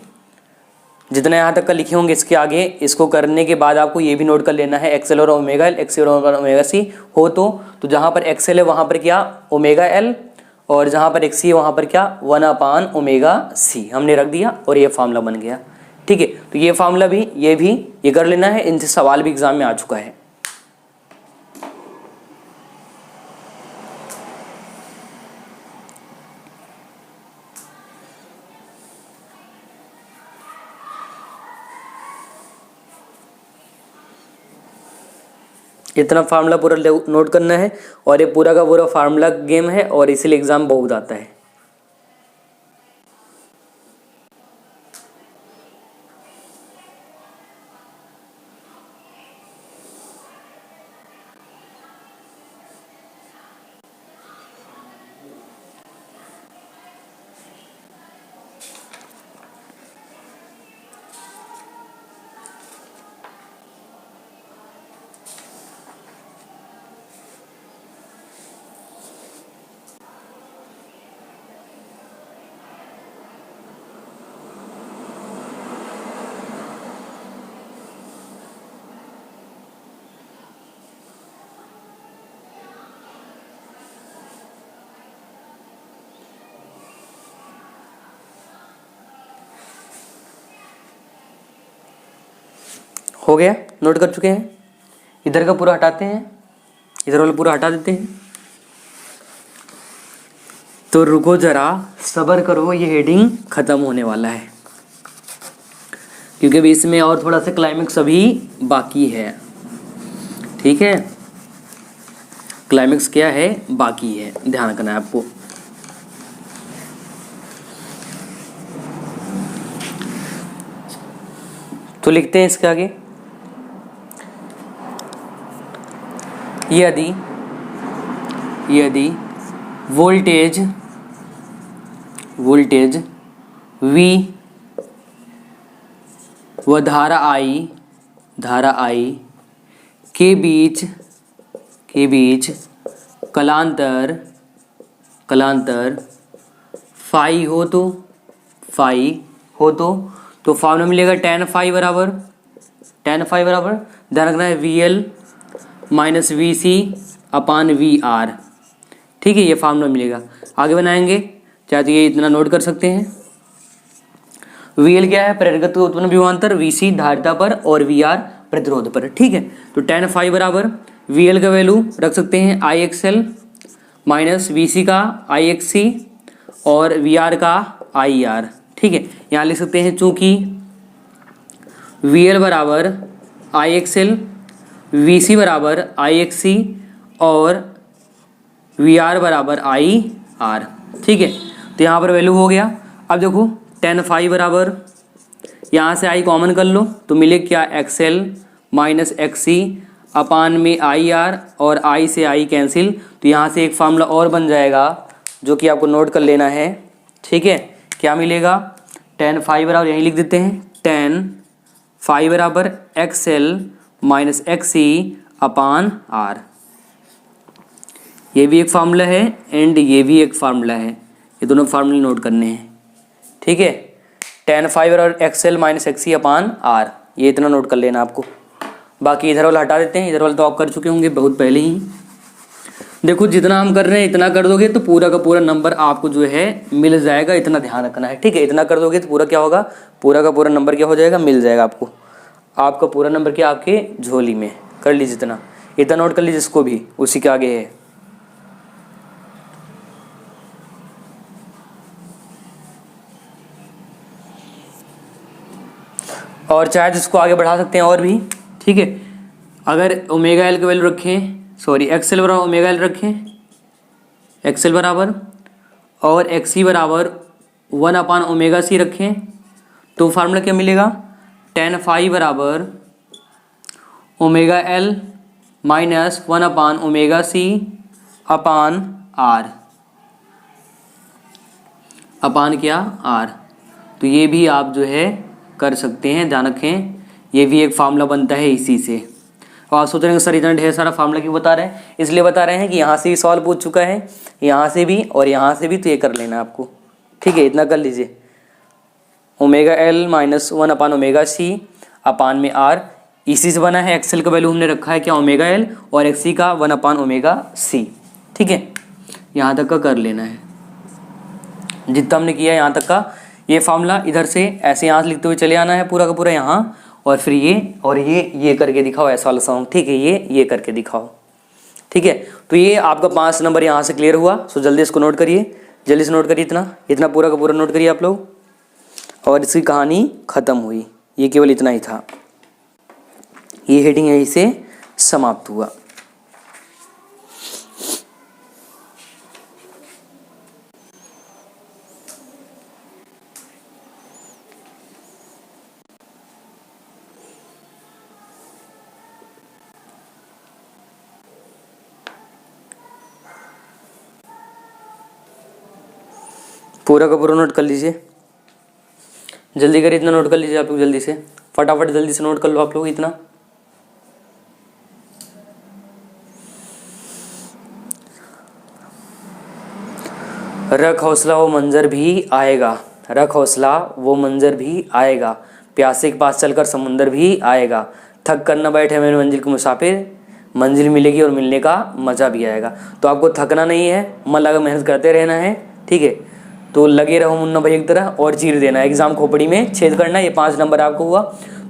जितना यहाँ तक का लिखे होंगे इसके आगे, इसको करने के बाद आपको ये भी नोट कर लेना है, एक्सेल और ओमेगा एल, एक्सेल और ओमेगा सी हो तो जहाँ पर एक्सेल है वहाँ पर क्या ओमेगा एल, और जहाँ पर एक्सी है वहाँ पर क्या 1 अपॉन ओमेगा सी हमने रख दिया और ये फार्मूला बन गया, ठीक है। तो ये फार्मूला भी ये कर लेना है, इनसे सवाल भी एग्जाम में आ चुका है। इतना फार्मूला पूरा नोट करना है, और ये पूरा का पूरा फार्मूला गेम है और इसीलिए एग्जाम बहुत आता है। हो गया, नोट कर चुके हैं। इधर का पूरा हटाते हैं, इधर वाला पूरा हटा देते हैं। तो रुको जरा, सब्र करो, ये हेडिंग खत्म होने वाला है, क्योंकि अभी इसमें और थोड़ा सा क्लाइमेक्स अभी बाकी है, ठीक है। क्लाइमेक्स क्या है, बाकी है, ध्यान रखना है आपको। तो लिखते हैं इसके आगे, यदि वोल्टेज V व धारा I के बीच कलांतर फाई हो तो फॉर्मूला मिलेगा tan फाई बराबर ध्यान रखना है VL माइनस VC अपान VR, ठीक है। ये फार्मूला मिलेगा, आगे बनाएंगे, चाहे तो ये इतना नोट कर सकते हैं। VL क्या है, प्रेरकत्व उत्पन्न विभवांतर, VC धारिता पर और VR प्रतिरोध पर, ठीक है। तो tan फाई बराबर VL का वैल्यू रख सकते हैं IXL माइनस VC का IXC और VR का IR, ठीक है। यहाँ लिख सकते हैं चूंकि VL बराबर IXL, VC बराबर IXC और VR बराबर IR, ठीक है। तो यहाँ पर वैल्यू हो गया। अब देखो tan फाई बराबर, यहाँ से I कॉमन कर लो तो मिले क्या XL माइनस XC अपान में IR और I से I कैंसिल, तो यहाँ से एक फार्मूला और बन जाएगा जो कि आपको नोट कर लेना है, ठीक है। क्या मिलेगा, tan फाई बराबर यहीं लिख देते हैं, tan फाई बराबर XL माइनस XC अपान आर। ये भी एक फार्मूला है एंड ये भी एक फार्मूला है, ये दोनों फार्मूले नोट करने हैं, ठीक है। tan फाइव और XL minus XC upon R, ये इतना नोट कर लेना आपको। बाकी इधर वाला हटा देते हैं, इधर वाला तो आप कर चुके होंगे बहुत पहले ही। देखो जितना हम कर रहे हैं इतना कर दोगे तो पूरा का पूरा नंबर आपको जो है मिल जाएगा, इतना ध्यान रखना है, ठीक है। इतना कर दोगे तो पूरा क्या होगा, पूरा का पूरा नंबर क्या हो जाएगा, मिल जाएगा आपको। आपका पूरा नंबर क्या आपके झोली में, कर लीजिए इतना, इतना नोट कर लीजिए इसको भी, उसी के आगे है। और चाहे तो इसको आगे बढ़ा सकते हैं और भी, ठीक है। अगर ओमेगा एल की वैल्यू रखें, सॉरी एक्सएल बराबर ओमेगा एल रखें, एक्सएल बराबर, और एक्सी बराबर 1 अपान ओमेगा सी रखें, तो फार्मूला क्या मिलेगा, tan फाइव बराबर omega L minus 1 upon omega C upon R, upon क्या आर। तो ये भी आप जो है कर सकते हैं, ध्यान रखें, ये भी एक फार्मूला बनता है इसी से। और आप सोच रहे हैं सर इतना ढेर सारा फार्मूला क्यों बता रहे हैं, इसलिए बता रहे हैं कि यहाँ से भी सवाल पूछ चुका है, यहाँ से भी और यहाँ से भी, तो ये कर लेना आपको, ठीक है। इतना कर लीजिए, omega L minus 1 upon omega C upon में आर, इसी से बना है। एक्सएल का वैल्यू हमने रखा है क्या, ओमेगा एल, और एक्सी का 1 अपान ओमेगा सी, ठीक है। यहाँ तक का कर लेना है, जितना हमने किया यहाँ तक का ये फार्मूला, इधर से ऐसे यहाँ से लिखते हुए चले आना है पूरा का पूरा यहाँ, और फिर ये और ये करके दिखाओ ऐसा वाला सॉन्ग, ठीक है। ये करके दिखाओ, ठीक है। तो ये आपका 5 नंबर यहाँ से क्लियर हुआ। सो जल्दी इसको नोट करिए, जल्दी से नोट करिए, इतना पूरा का पूरा नोट करिए आप लोग, और इसकी कहानी खत्म हुई। ये केवल इतना ही था, ये हेडिंग यहीं से समाप्त हुआ। पूरा का पूरा नोट कर लीजिए, जल्दी करिए, इतना नोट कर लीजिए आप लोग, जल्दी से फटाफट जल्दी से नोट कर लो आप लोग इतना। रख हौसला वो मंजर भी आएगा, रख हौसला वो मंजर भी आएगा, प्यासे के पास चलकर समुंदर भी आएगा, थक कर न बैठे मेरे मंजिल के मुसाफिर, मंजिल मिलेगी और मिलने का मज़ा भी आएगा। तो आपको थकना नहीं है, मन लगा मेहनत करते रहना है, ठीक है। तो लगे रहो मुन्ना भाई एक तरह, और चीर देना, एग्जाम खोपड़ी में छेद करना है। ये 5 नंबर आपको हुआ,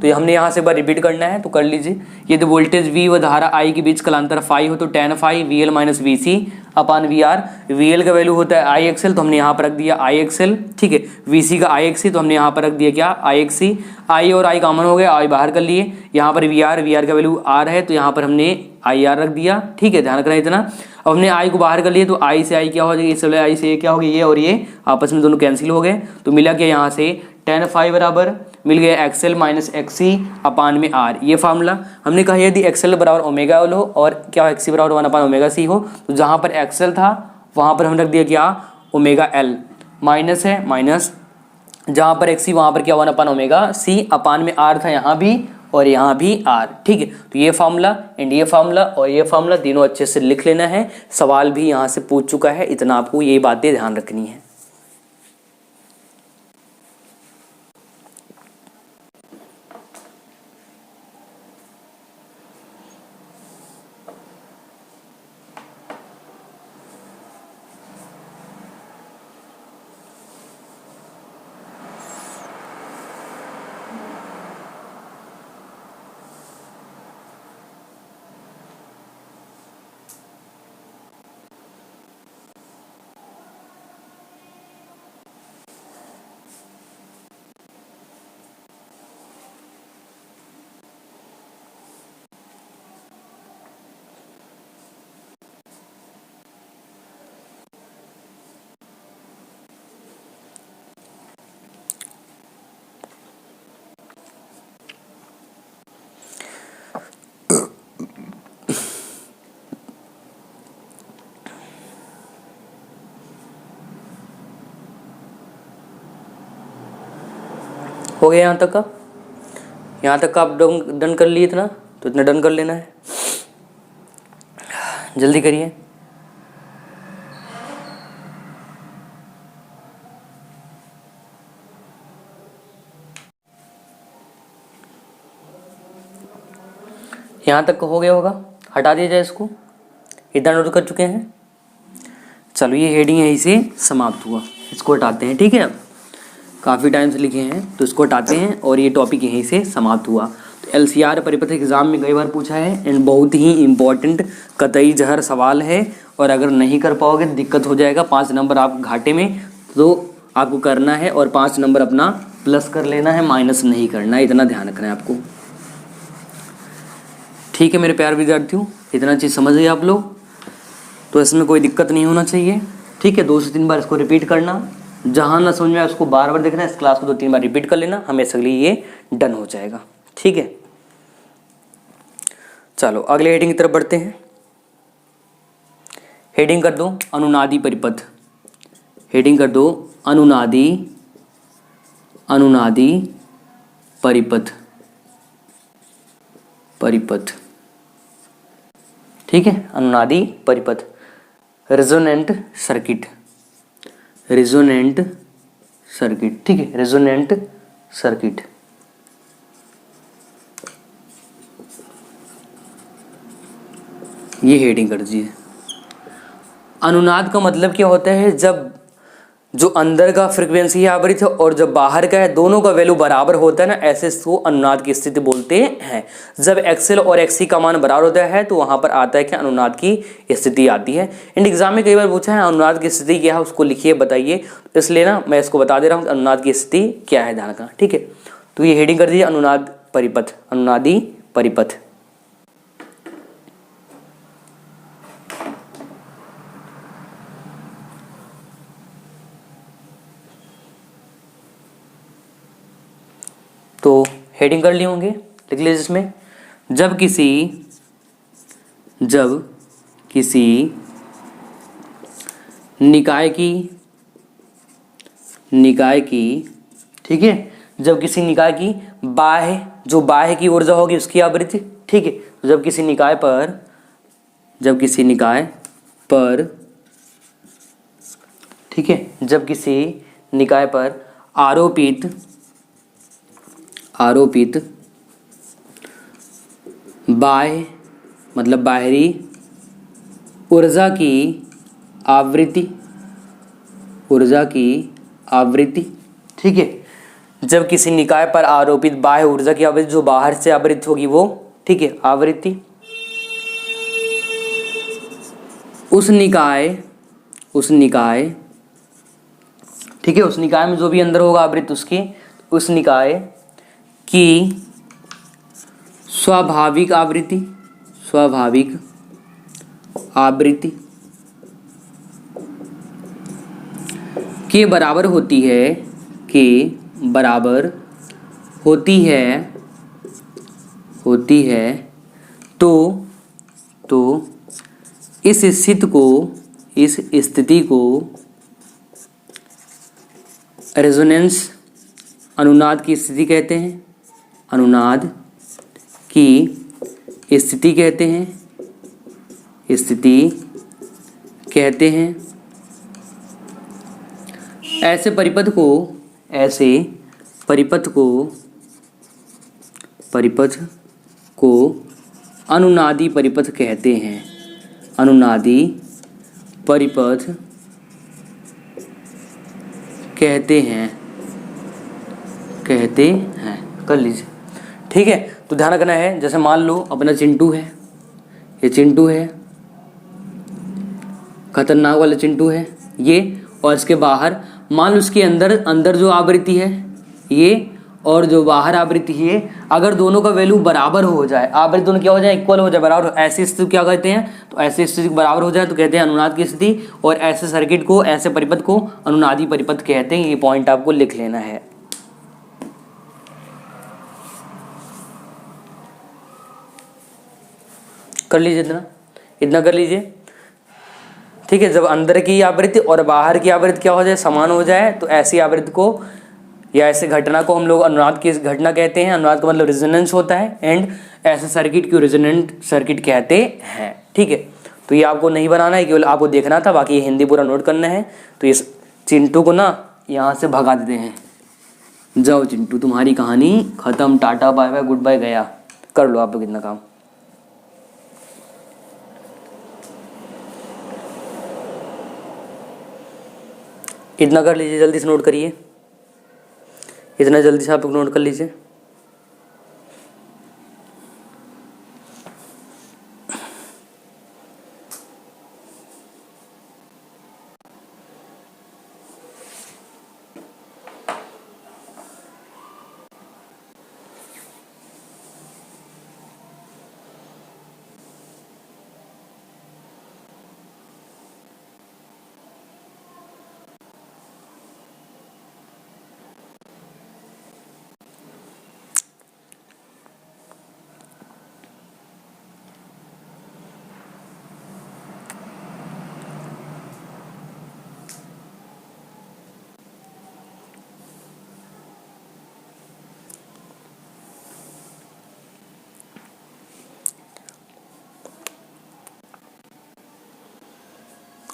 तो ये हमने यहाँ से एक बार रिपीट करना है, तो कर लीजिए। ये तो वोल्टेज V व धारा I के बीच कलांतर फाई हो, तो tan फाई VL माइनस VC अपान VR। VL का वैल्यू होता है IXL, तो हमने यहाँ पर रख दिया IXL, ठीक है। VC का IXC, तो हमने यहाँ पर रख दिया क्या, IXC। I और I कॉमन हो गया, I बाहर कर लिए। यहाँ पर VR का वैल्यू R है, तो यहाँ पर हमने IR रख दिया, ठीक है। ध्यान रखना इतना। अब हमने I को बाहर कर लिए, तो I से I क्या हो जाएगा, इससे I से क्या हो गया, ये और ये आपस में दोनों कैंसिल हो गए, तो मिला क्या यहाँ से tan फाइव बराबर मिल गया एक्सएल माइनस एक्सी अपान में आर। ये फार्मूला हमने कहा यदि एक्सएल बराबर ओमेगा एल हो और क्या एक्सी बराबर 1 अपान ओमेगा सी हो, तो जहाँ पर एक्सएल था वहाँ पर हमने रख दिया क्या, ओमेगा एल, माइनस है माइनस, जहाँ पर एक्सी वहाँ पर क्या 1 अपान ओमेगा सी अपान में आर था, यहाँ भी और यहाँ भी आर, ठीक है। तो ये फार्मूला एंड ये फार्मूला और ये फार्मूला तीनों अच्छे से लिख लेना है। सवाल भी यहाँ से पूछ चुका है, इतना आपको ये बातें ध्यान रखनी है। हो गया यहाँ तक का, यहाँ तक का आप डन कर लिए इतना, तो इतना डन कर लेना है। जल्दी करिए। यहाँ तक हो गया होगा, हटा दिया जाए इसको। इतना नोट कर चुके हैं। चलो ये हेडिंग यहीं से समाप्त हुआ, इसको हटाते हैं। ठीक है, अब काफ़ी टाइम से लिखे हैं तो इसको हटाते हैं और ये टॉपिक यहीं से समाप्त हुआ। तो LCR परिपथ एग्जाम में कई बार पूछा है एंड बहुत ही इम्पोर्टेंट कतई जहर सवाल है, और अगर नहीं कर पाओगे दिक्कत हो जाएगा। 5 नंबर आप घाटे में, तो आपको करना है और 5 नंबर अपना प्लस कर लेना है, माइनस नहीं करना है, इतना ध्यान रखना है आपको। ठीक है मेरे प्यार विद्यार्थियों, इतना चीज़ समझ गए आप लोग, तो इसमें कोई दिक्कत नहीं होना चाहिए। ठीक है, 2 से 3 बार इसको रिपीट करना, जहाँ ना समझ में आए उसको बार बार देखना, इस क्लास को 2-3 बार रिपीट कर लेना, हमेशा के लिए ये डन हो जाएगा। ठीक है, चलो अगले हेडिंग की तरफ बढ़ते हैं। हेडिंग कर दो अनुनादी परिपथ। हेडिंग कर दो अनुनादी परिपथ। ठीक है, अनुनादी परिपथ। Resonant circuit. ठीक है, रेजोनेंट सर्किट। ये हेडिंग कर दीजिए। अनुनाद का मतलब क्या होता है, जब जो अंदर का फ्रिक्वेंसी है आवृत्ति और जब बाहर का है दोनों का वैल्यू बराबर होता है ना, ऐसे इसको अनुनाद की स्थिति बोलते हैं। जब XL और XC का मान बराबर होता है तो वहां पर आता है कि अनुनाद की स्थिति आती है। एंड एग्जाम में कई बार पूछा है अनुनाद की स्थिति क्या है, उसको लिखिए बताइए। इसलिए ना मैं इसको बता दे रहा हूँ कि अनुनाद की स्थिति क्या है, ध्यान रखना। ठीक है, तो ये हेडिंग कर दीजिए अनुनाद परिपथ, अनुनादी परिपथ। तो हेडिंग कर लिए होंगे, लिख लीजिए इसमें। जब किसी निकाय की ठीक है, जब किसी निकाय की बाह्य की ऊर्जा होगी उसकी आवृत्ति। ठीक है, तो जब किसी निकाय पर ठीक है, जब किसी निकाय पर आरोपित बाह्य मतलब बाहरी ऊर्जा की आवृत्ति। ठीक है, जब किसी निकाय पर आरोपित बाह्य ऊर्जा की आवृत्ति जो बाहर से आवृत्ति होगी वो, ठीक है, आवृत्ति उस निकाय ठीक है, उस निकाय में जो भी अंदर होगा आवृत्ति उसकी, उस निकाय की स्वाभाविक आवृत्ति के बराबर होती है तो इस स्थिति को रेजोनेंस अनुनाद की स्थिति कहते हैं। अनुनाद की स्थिति कहते हैं। ऐसे परिपथ को अनुनादी परिपथ कहते हैं। अनुनादी परिपथ कहते हैं। कर लीजिए। ठीक है, तो ध्यान रखना है, जैसे मान लो अपना चिंटू है, ये चिंटू है, खतरनाक वाला चिंटू है ये, और इसके बाहर मान लो उसके अंदर जो आवृत्ति है ये और जो बाहर आवृत्ति है, अगर दोनों का वैल्यू बराबर हो जाए, आवृत्ति दोनों क्या हो जाए, इक्वल हो जाए, बराबर, ऐसी स्थिति क्या कहते हैं, तो ऐसी स्थिति बराबर हो जाए तो कहते हैं अनुनाद की स्थिति, और ऐसे सर्किट को, ऐसे परिपथ को अनुनादी परिपथ कहते हैं। ये पॉइंट आपको लिख लेना है। कर लीजिए, इतना कर लीजिए। ठीक है, जब अंदर की आवृत्ति और बाहर की आवृत्ति क्या हो जाए, समान हो जाए, तो ऐसी आवृत्ति को या ऐसे घटना को हम लोग अनुनाद की घटना कहते हैं। अनुनाद का मतलब रेजोनेंस होता है, एंड ऐसे सर्किट को रेजोनेंट सर्किट कहते हैं। ठीक है, तो ये आपको नहीं बनाना है, केवल आपको देखना था, बाकी ये हिंदी पूरा नोट करना है। तो ये चिंटू को ना यहाँ से भगा देते हैं। जाओ चिंटू, तुम्हारी कहानी खत्म, tata bye bye good bye, गया। कर लो आप लोग इतना काम। इतना कर लीजिए, जल्दी से नोट करिए, इतना जल्दी से आप लोग नोट कर लीजिए।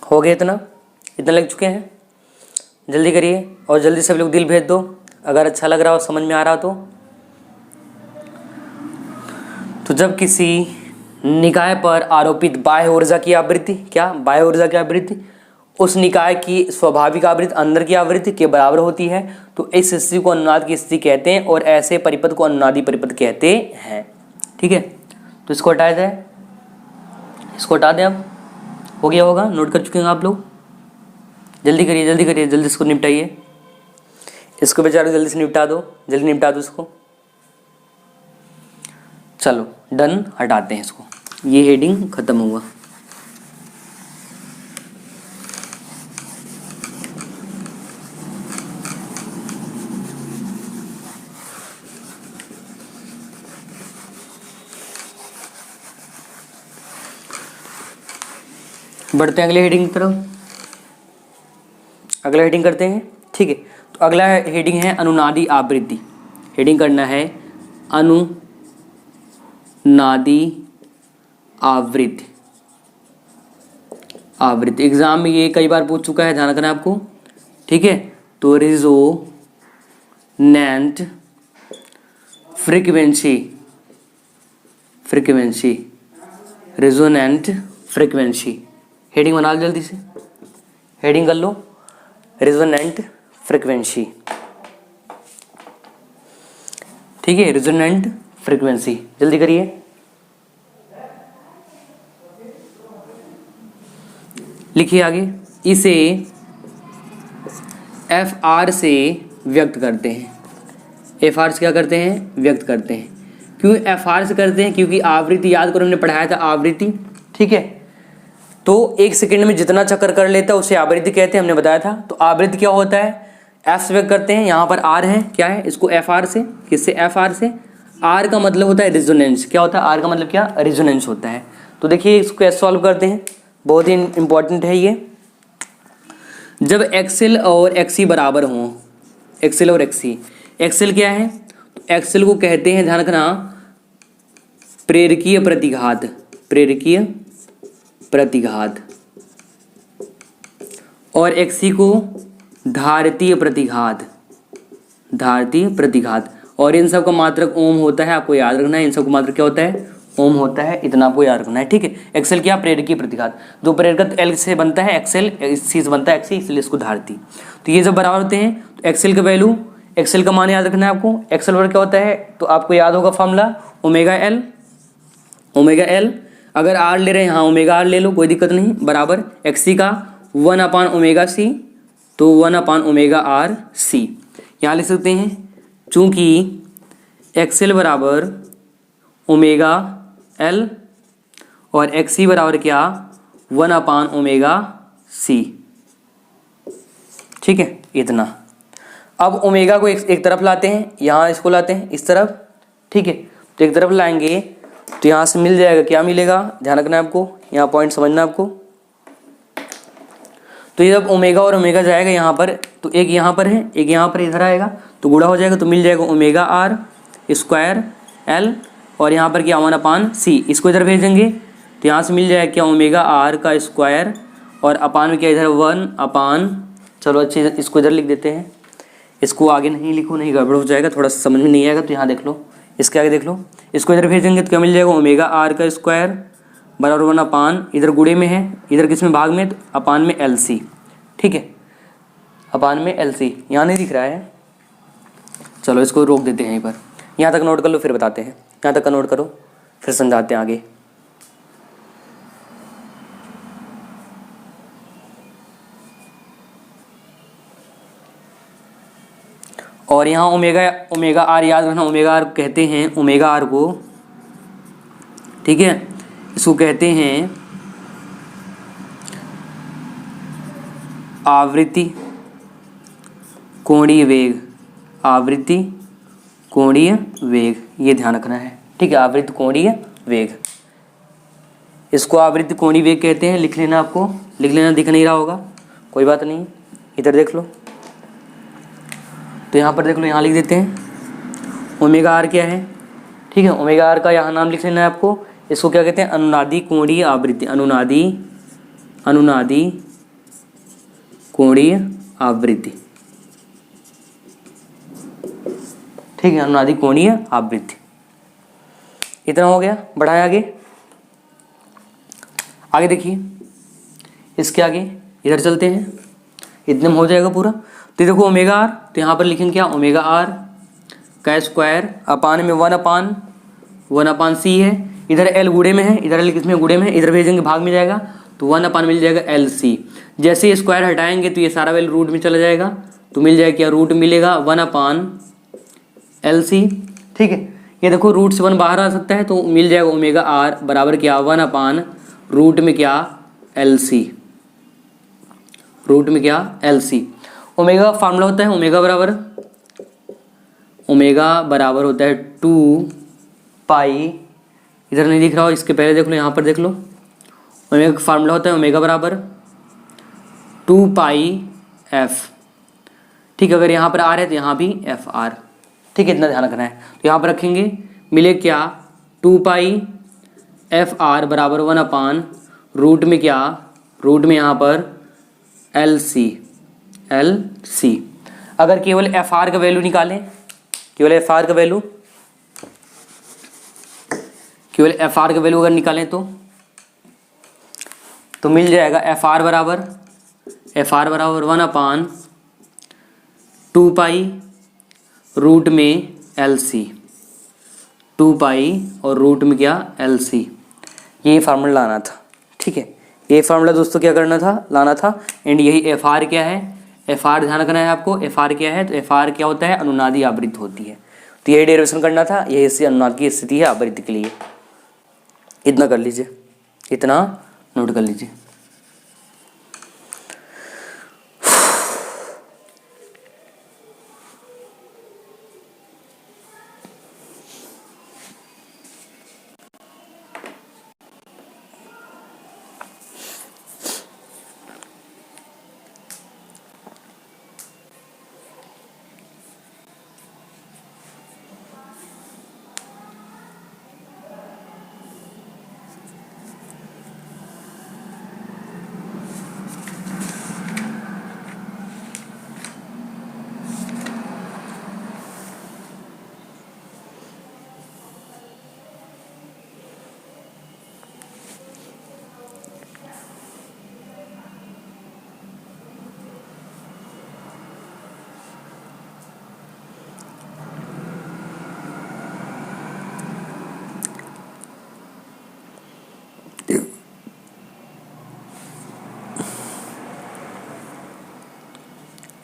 हो गया इतना, इतना लग चुके हैं। जल्दी करिए और जल्दी सब लोग दिल भेज दो अगर अच्छा लग रहा हो, समझ में आ रहा तो जब किसी निकाय पर आरोपित बाह्य ऊर्जा की आवृत्ति, क्या बाह्य ऊर्जा की आवृत्ति उस निकाय की स्वाभाविक आवृत्ति अंदर की आवृत्ति के बराबर होती है, तो इस स्थिति को अनुनाद की स्थिति कहते हैं और ऐसे परिपथ को अनुनादी परिपथ कहते हैं। ठीक है, तो इसको हटाया जाए, इसको हटा दें। अब हो गया होगा, नोट कर चुके हैं आप लोग। जल्दी करिए, जल्दी करिए, जल्दी इसको निपटाइए, इसको बेचारे जल्दी से निपटा दो, जल्दी निपटा दो इसको। चलो डन, हटाते हैं इसको, ये हेडिंग खत्म हुआ। बढ़ते हैं अगले हेडिंग की तरफ। अगला हेडिंग करते हैं। ठीक है, तो अगला हेडिंग है अनुनादी आवृत्ति। हेडिंग करना है अनुनादी आवृत्ति। आवृत्ति एग्जाम में ये कई बार पूछ चुका है, ध्यान रखना आपको। ठीक है, तो resonant frequency, frequency, resonant frequency. Heading बना लो जल्दी से, हेडिंग कर लो, रेजोनेंट फ्रीक्वेंसी। ठीक है, रेजोनेंट फ्रीक्वेंसी, जल्दी करिए। लिखिए आगे, इसे एफ आर से व्यक्त करते हैं। एफ आर से क्या करते हैं? व्यक्त करते हैं। क्यों एफ आर से करते हैं? क्योंकि आवृत्ति, याद करो हमने पढ़ाया था आवृत्ति। ठीक है, तो एक सेकंड में जितना चक्कर कर लेता है उसे आवृत्ति कहते हैं, हमने बताया था। तो आवृत्ति क्या होता है? एफ से व्यक्त करते हैं, यहाँ पर आर है, क्या है? इसको एफ आर से, किससे? एफ आर से। आर का मतलब होता है रेजोनेंस। क्या होता है आर का मतलब? क्या? रेजोनेंस होता है। तो देखिए इसको कैसे सॉल्व करते हैं, बहुत ही इंपॉर्टेंट है ये। जब एक्सएल और एक्सी बराबर हों, एक्सएल और एक्सी, एक्सएल क्या है? तो एक्सएल को कहते हैं, ध्यान रखना, प्रेरकीय प्रतिघात, प्रेरकीय प्रतिघात, और एक्सी को धारितीय प्रतिघात, धारितीय प्रतिघात। और इन सब का मात्रक ओम होता है, आपको याद रखना है। इन सब का मात्रक क्या होता है? ओम होता है, इतना आपको याद रखना है। ठीक है, एक्सेल क्या? प्रेरकीय प्रतिघात। जो प्रेरकत्व एल से बनता है एक्सेल, सी से बनता है एक्सी, इसलिए इसको धारती। तो ये जब बराबर होते हैं तो एक्सेल का वैल्यू, एक्सेल का मान याद रखना है आपको। एक्सेल वर्ग क्या होता है? तो आपको याद होगा formula, omega L, omega L. अगर आर ले रहे हैं, हाँ ओमेगा आर ले लो, कोई दिक्कत नहीं, बराबर एक्सी का 1 ओमेगा सी, तो 1 ओमेगा आर सी। यहाँ लिख सकते हैं, चूंकि एक्सेल बराबर ओमेगा एल और एक्सी बराबर क्या? 1 ओमेगा सी। ठीक है, इतना। अब ओमेगा को एक तरफ लाते हैं, यहाँ इसको लाते हैं इस तरफ। ठीक है, तो एक तरफ लाएंगे तो यहाँ से मिल जाएगा, क्या मिलेगा? ध्यान रखना है आपको, यहाँ पॉइंट समझना आपको। तो ये जब ओमेगा और ओमेगा जाएगा यहाँ पर, तो एक यहाँ पर है, एक यहाँ पर इधर आएगा, तो गुणा हो जाएगा, तो मिल जाएगा ओमेगा आर स्क्वायर एल, और यहाँ पर क्या? 1 सी। इसको इधर भेजेंगे तो यहाँ से मिल जाएगा क्या, ओमेगा आर का स्क्वायर और अपान में क्या इधर 1 अपान, चलो अच्छे इसको इधर लिख देते हैं, इसको आगे नहीं लिखो नहीं गड़बड़ हो जाएगा, थोड़ा सा समझ में नहीं आएगा तो यहाँ देख लो, इसके आगे देख लो, इसको इधर भेज देंगे तो क्या मिल जाएगा, ओमेगा आर का स्क्वायर बराबर 1 अपान, इधर गुणे में है, इधर किस में भाग में, तो अपान में एल सी, ठीक है, अपान में एल सी, यहाँ नहीं दिख रहा है, चलो इसको रोक देते हैं यहीं पर, यहाँ तक नोट कर लो फिर बताते हैं, यहाँ तक का नोट करो फिर समझाते हैं आगे। और यहाँ ओमेगा आर याद रखना, ओमेगा आर कहते हैं, ओमेगा आर को, ठीक है, इसको कहते हैं आवृत्ति कोणीय वेग, आवृत्ति कोणीय वेग, ये ध्यान रखना है, ठीक है, आवृत्ति कोणीय वेग, इसको आवृत्ति कोणीय वेग कहते हैं, लिख लेना, आपको लिख लेना, दिख नहीं रहा होगा कोई बात नहीं, इधर देख लो, तो यहाँ पर देख लो, यहाँ लिख देते हैं ओमेगा आर क्या है, ठीक है, ओमेगा आर का यहाँ नाम लिख लेना है आपको, इसको क्या कहते हैं, अनुनादी कोणीय आवृत्ति, अनुनादी कोणीय आवृत्ति, ठीक है, अनुनादी कोणीय आवृत्ति। इतना हो गया, बढ़ाए आगे, आगे देखिए, इसके आगे इधर चलते हैं, इतने में हो जाएगा पूरा, तो देखो ओमेगा आर, तो यहाँ पर लिखेंगे क्या, ओमेगा आर का स्क्वायर अपान में 1 अपान सी है, इधर एल गुणे में है, इधर एल किसमें गुणे में है, इधर भेजेंगे भाग में जाएगा, तो 1 अपान मिल जाएगा एल सी, जैसे स्क्वायर हटाएंगे तो ये सारा वैल्यू रूट में चला जाएगा, तो मिल जाएगा क्या, रूट मिलेगा 1 अपान एल सी, ठीक है, ये देखो रूट से 1 बाहर आ सकता है, तो मिल जाएगा ओमेगा आर बराबर क्या, 1 अपान रूट में क्या एल सी, रूट में क्या एल सी। ओमेगा का फार्मूला होता है ओमेगा बराबर होता है 2 पाई, इधर नहीं दिख रहा हो, इसके पहले देख लो, यहाँ पर देख लो, ओमेगा का फार्मूला होता है ओमेगा बराबर 2 पाई एफ, ठीक है, अगर यहाँ पर आर है तो यहाँ भी एफ आर, ठीक है, इतना ध्यान रखना है, तो यहाँ पर रखेंगे, मिले क्या 2 पाई एफ आर बराबर 1 अपान रूट में क्या, रूट में यहाँ पर एल सी, अगर केवल एफ आर का वैल्यू निकालें, केवल एफ आर का वैल्यू अगर निकालें तो मिल जाएगा एफ आर बराबर 1 अपान 2 पाई रूट में एल सी, 2 पाई और रूट में क्या एल सी, ये फार्मूला लाना था, ठीक है, ये फार्मूला दोस्तों क्या करना था, लाना था, एंड यही एफ आर क्या है, एफ आर ध्यान रखना है आपको, एफ आर क्या है, तो एफ आर क्या होता है, अनुनादी आवृत्ति होती है, तो यही डेरिवेशन करना था, यही इससे अनुनाद की स्थिति है आवृत्ति के लिए, इतना कर लीजिए, इतना नोट कर लीजिए।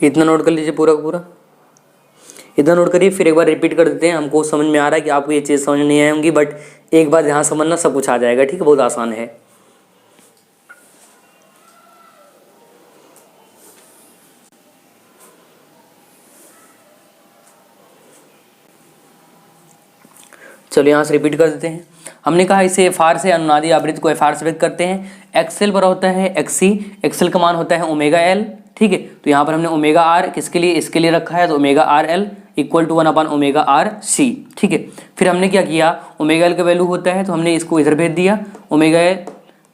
इतना नोट कर लीजिए पूरा का पूरा, इतना नोट करिए, फिर एक बार रिपीट कर देते हैं, हमको समझ में आ रहा है कि आपको ये चीज़ समझ नहीं आई होंगी, बट एक बार ध्यान समझना सब कुछ आ जाएगा, ठीक है, बहुत आसान है। चलो यहाँ से रिपीट कर देते हैं, हमने कहा इसे एफ आर से, अनुनादी आवृत्ति को एफ आर से व्यक्त करते हैं, एक्सएल पर होता है एक्सी, एक्सएल का मान होता है ओमेगा एल, ठीक है, तो यहाँ पर हमने ओमेगा आर किसके लिए, इसके लिए रखा है, तो omega R L equal to 1/ω/c, ठीक है। फिर हमने क्या किया, ओमेगा एल का वैल्यू होता है तो हमने इसको इधर भेज दिया, ओमेगा एल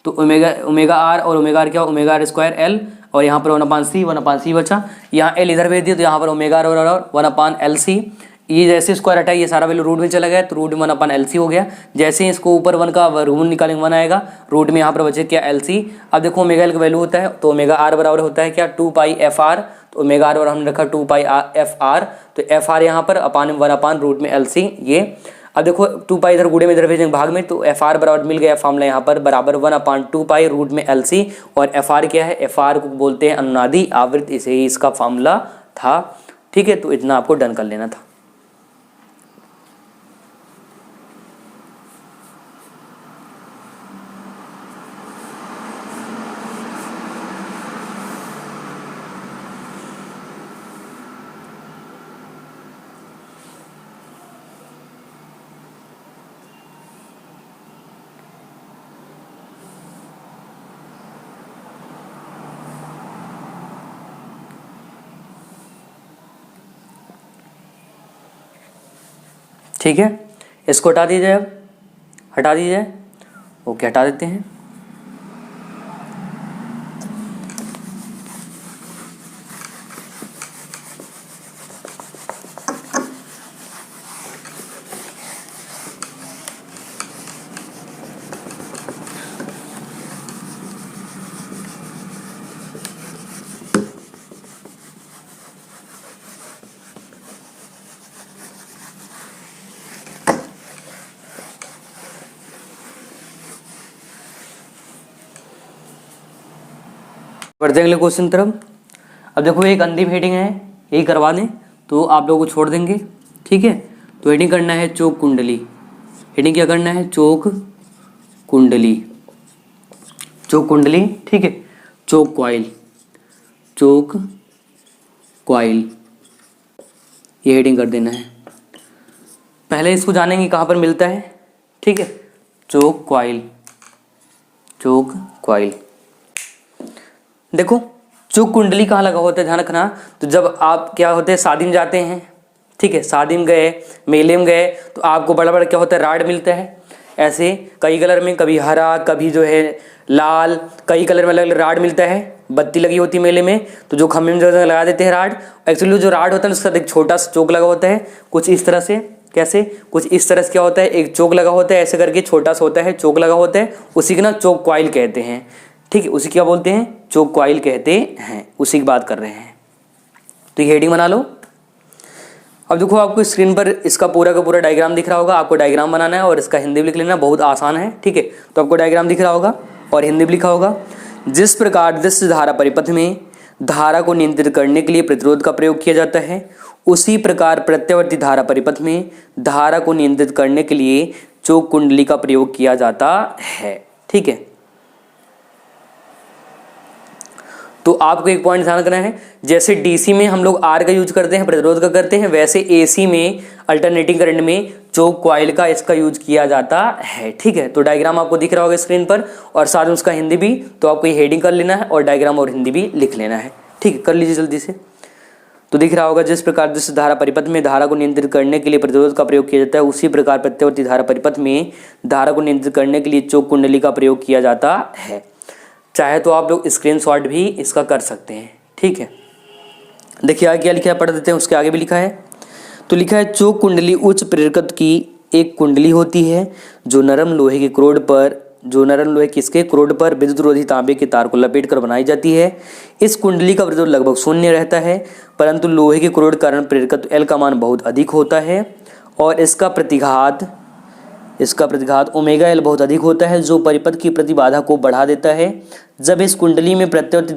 तो ओमेगा आर और ओमेगा आर क्या, ओमेगा आर स्क्वायर एल, और यहाँ पर 1/c बचा, यहाँ एल इधर भेज दिया तो यहाँ पर ओमेगा आर और 1/LC। ये जैसे स्क्वायर हटा ये सारा वैल्यू रूट में चला गया तो रूट में 1/LC हो गया। जैसे ही इसको ऊपर 1 का रूट निकालेंगे 1 आएगा, रूट में यहाँ पर बचे क्या LC। अब देखो ओमेगा एल का वैल्यू होता है तो ओमेगा आर बराबर होता है क्या 2πfr, तो ओमेगा आर बराबर हमने रखा 2πfr, तो fr यहाँ पर अपान 1/रूट में LC ये। अब देखो 2π इधर गुड़े में इधर भेजेंगे भाग में, तो fr बराबर मिल गया फॉर्मूला यहाँ पर बराबर 1/2π रूट में LC। और fr क्या है, fr को बोलते हैं अनुनादी आवृत्ति, इसे ही इसका फॉर्मूला था, ठीक है। तो इतना आपको डन कर लेना था। ठीक है, इसको हटा दीजिए, अब हटा दीजिए, ओके हटा देते हैं। बढ़ते अगले क्वेश्चन तरफ। अब देखो एक अंतिम हेडिंग है, यही करवा दें तो आप लोगों को छोड़ देंगे, ठीक है। तो हेडिंग करना है चोक कुंडली। हेडिंग क्या करना है, चोक कुंडली, चोक कुंडली, ठीक है। चोक क्वाइल, चोक क्वाइल, ये हेडिंग कर देना है। पहले इसको जानेंगे कहाँ पर मिलता है, ठीक है। चोक क्वाइल, चोक क्वाइल। देखो चोक कुंडली कहाँ लगा होता है, ध्यान रखना। तो जब आप क्या होते हैं शादी में जाते हैं, ठीक है, शादी में गए, मेले में गए, तो आपको बड़ा बड़ा क्या होता है, राड मिलता है ऐसे कई कलर में, कभी हरा, कभी जो है लाल, कई कलर में अलग अलग राड मिलता है। बत्ती लगी होती है मेले में, तो जो खम्भे में जगह लगा देते हैं राड। एक्चुअली जो राड होता है उसका एक छोटा सा चोक लगा होता है, कुछ इस तरह से, कैसे, कुछ इस तरह से क्या होता है, एक चोक लगा होता है, ऐसे करके छोटा सा होता है, चोक लगा होता है, उसी के ना चोक क्वाइल कहते हैं, ठीक है। उसी क्या बोलते हैं, चोक क्वाइल कहते हैं, उसी की बात कर रहे हैं। तो ये हेडिंग बना लो। अब देखो आपको स्क्रीन पर इसका पूरा का पूरा डायग्राम दिख रहा होगा, आपको डायग्राम बनाना है और इसका हिंदी भी लिख लेना, बहुत आसान है, ठीक है। तो आपको डायग्राम दिख रहा होगा और हिंदी भी लिखा होगा। जिस प्रकार दृश्य धारा परिपथ में धारा को नियंत्रित करने के लिए प्रतिरोध का प्रयोग किया जाता है, उसी प्रकार प्रत्यावर्ती धारा परिपथ में धारा को नियंत्रित करने के लिए चोक कुंडली का प्रयोग किया जाता है, ठीक है। तो आपको एक पॉइंट ध्यान रखना है, जैसे डीसी में हम लोग आर का यूज करते हैं, प्रतिरोध का करते हैं, वैसे एसी में अल्टरनेटिंग करंट में चोक क्वाइल का इसका यूज किया जाता है, ठीक है। तो डायग्राम आपको दिख रहा होगा स्क्रीन पर और साथ में उसका हिंदी भी, तो आपको ये हेडिंग कर लेना है और डायग्राम और हिंदी भी लिख लेना है, ठीक है। कर लीजिए जल्दी से। तो दिख रहा होगा, जिस प्रकार दृश्य धारा परिपथ में धारा को नियंत्रित करने के लिए प्रतिरोध का प्रयोग किया जाता है, उसी प्रकार प्रत्यावर्ती धारा परिपथ में धारा को नियंत्रित करने के लिए चोक कुंडली का प्रयोग किया जाता है। चाहे तो आप लोग स्क्रीनशॉट भी इसका कर सकते हैं, ठीक है। देखिए आगे क्या लिखा है, पढ़ देते हैं, उसके आगे भी लिखा है। तो लिखा है, चोक कुंडली उच्च प्रेरकत्व की एक कुंडली होती है जो नरम लोहे के क्रोड पर विद्युत रोधी तांबे के तार को लपेटकर बनाई जाती है। इस कुंडली का प्रतिरोध लगभग शून्य रहता है, परंतु लोहे के क्रोड कारण प्रेरकत्व L का मान बहुत अधिक होता है और इसका प्रतिघात ओमेगा L बहुत अधिक होता है, जो परिपथ की प्रतिबाधा को बढ़ा देता है। जब इस कुंडली में प्रत्यावर्ती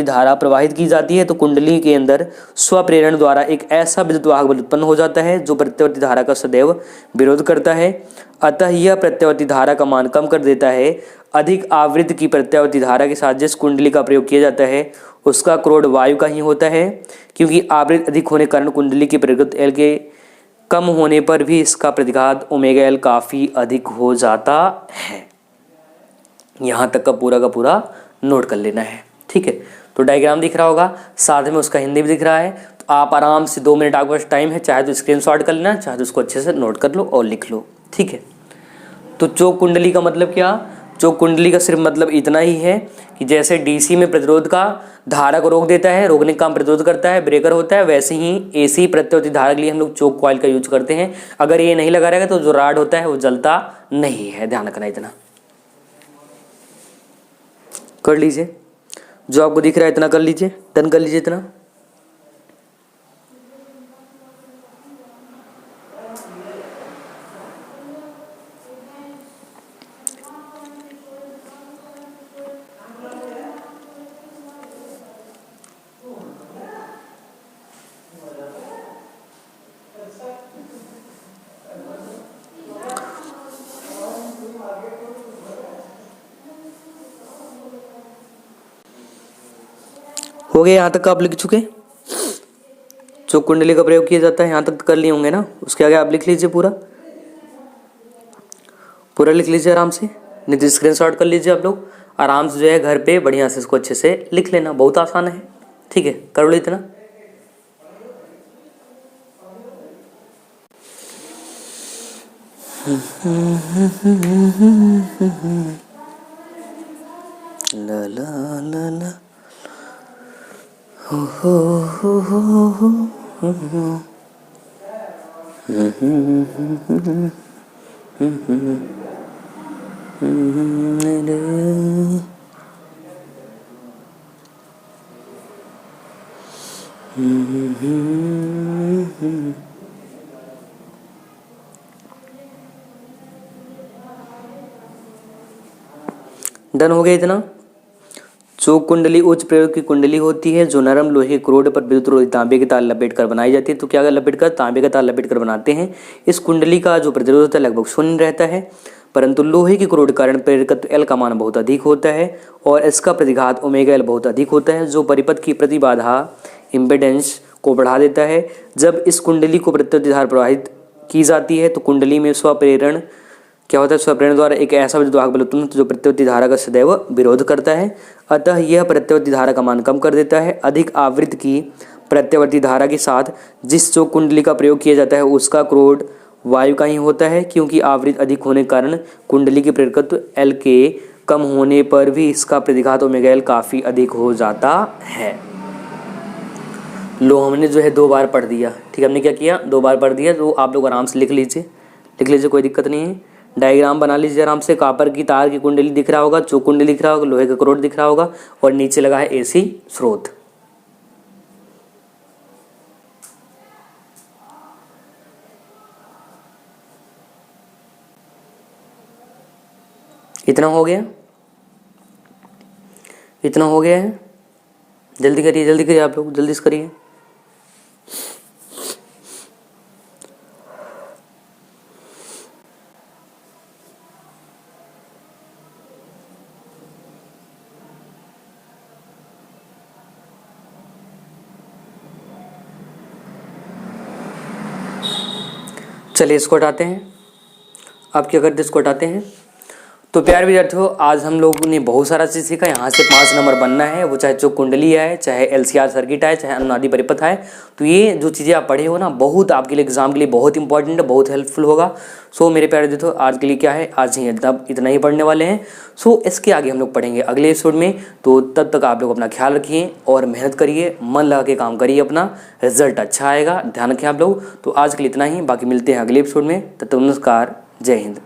धारा प्रवाहित की जाती है तो कुंडली के अंदर स्वप्रेरण द्वारा एक ऐसा विद्युत वाहक बल उत्पन्न हो जाता है जो प्रत्यावर्ती धारा का सदैव विरोध करता है। अतः यह प्रत्यावर्ती धारा का मान कम कर देता है। अधिक आवृत्ति की प्रत्यावर्ती धारा के साथ जिस कुंडली का प्रयोग किया जाता है उसका क्रोड वायु का ही होता है, क्योंकि आवृत्ति अधिक होने के कारण कुंडली की प्रेरकत्व L के कम होने पर भी इसका प्रतिघात ओमेगा L काफ़ी अधिक हो जाता है। यहाँ तक का पूरा नोट कर लेना है, ठीक है। तो डायग्राम दिख रहा होगा, साथ में उसका हिंदी भी दिख रहा है। तो तो आप आराम से 2 मिनट आपके पास टाइम है, चाहे तो स्क्रीनशॉट कर लेना, चाहे तो उसको अच्छे से नोट कर लो और लिख लो, ठीक है। तो चोक कुंडली का मतलब क्या? चोक कुंडली का सिर्फ मतलब इतना ही है कि जैसे डीसी में प्रतिरोध का धारा को रोक देता है, रोकने का काम प्रतिरोध करता है, ब्रेकर होता है, वैसे ही एसी प्रत्यावर्ती धारा के लिए हम लोग चोक कॉइल का यूज करते हैं। अगर ये नहीं लगा रहेगा तो जो राड होता है वो जलता नहीं है, ध्यान रखना इतना। कर लीजिए, जो आपको दिख रहा है इतना कर लीजिए, डन कर लीजिए इतना। हो गया, यहाँ तक आप लिख चुके? चोक कुंडली का प्रयोग किया जाता है, यहाँ तक कर लिए होंगे ना। उसके आगे आप लिख लीजिए, पूरा पूरा लिख लीजिए आराम से, नहीं तो स्क्रीनशॉट कर लीजिए आप लोग आराम से, जो है घर पे बढ़िया से इसको अच्छे से लिख लेना, बहुत आसान है, ठीक है। कर लो इतना। ला ला ला ला हो हो हो डन हो गया इतना। चोक कुंडली उच्च प्रयोग की कुंडली होती है जो नरम लोहे के क्रोड पर विद्युत रोधी तांबे के तार लपेट कर बनाई जाती है। तो क्या लपेट कर? तांबे का तार लपेट कर बनाते हैं। इस कुंडली का जो प्रतिरोध होता है लगभग शून्य रहता है, परंतु लोहे की क्रोड के कारण प्रेरकत्व एल का मान बहुत अधिक होता है और इसका प्रतिघात ओमेगा एल बहुत अधिक होता है, जो परिपथ की प्रतिबाधा इम्पेडेंस को बढ़ा देता है। जब इस कुंडली को प्रत्यावर्ती धारा प्रवाहित की जाती है तो कुंडली में स्वप्रेरण क्या होता है? स्वप्रेरण द्वारा एक ऐसा विद्युत वाहक बल उत्पन्न होता है जो प्रत्यावर्ती धारा का सदैव विरोध करता है, अतः यह प्रत्यावर्ती धारा का मान कम कर देता है। अधिक आवृत्ति की प्रत्यावर्ती धारा के साथ जिस चोक कुंडली का प्रयोग किया जाता है उसका क्रोड वायु का ही होता है, क्योंकि आवृत्ति अधिक होने के कारण कुंडली की प्रेरकत्व एल के कम होने पर भी इसका प्रतिघात ओमेगा एल काफ़ी अधिक हो जाता है। लो हमने जो है 2 बार पढ़ दिया, ठीक है। हमने क्या किया? 2 बार पढ़ दिया, तो आप लोग आराम से लिख लीजिए, कोई दिक्कत नहीं है। डायग्राम बना लीजिए आराम से। कॉपर की तार की कुंडली दिख रहा होगा, चोक कुंडली दिख रहा होगा, लोहे का क्रोड दिख रहा होगा और नीचे लगा है एसी स्रोत। इतना हो गया, इतना हो गया है। जल्दी करिए आप लोग, जल्दी से करिए। चलिए इसको हटाते हैं। अब क्या करते हैं? इसको हटाते हैं। तो प्यारे विद्यार्थियों, आज हम लोगों ने बहुत सारा चीज़ सीखा। यहाँ से 5 नंबर बनना है, वो चाहे चोक कुंडली आए, चाहे एलसीआर सर्किट आए, चाहे अनुनादी परिपथ आए। तो ये जो चीज़ें आप पढ़े हो ना, बहुत आपके लिए एग्जाम के लिए बहुत इंपॉर्टेंट है, बहुत हेल्पफुल होगा। सो मेरे प्यारे विद्यार्थियों, आज के लिए क्या है, आज ही इतना ही पढ़ने वाले हैं। सो इसके आगे हम लोग पढ़ेंगे अगले एपिसोड में। तो तब तक आप लोग अपना ख्याल रखिए और मेहनत करिए, मन लगा के काम करिए, अपना रिजल्ट अच्छा आएगा, ध्यान रखें आप लोग। तो आज के लिए इतना ही, बाकी मिलते हैं अगले एपिसोड में। तब तक नमस्कार, जय हिंद।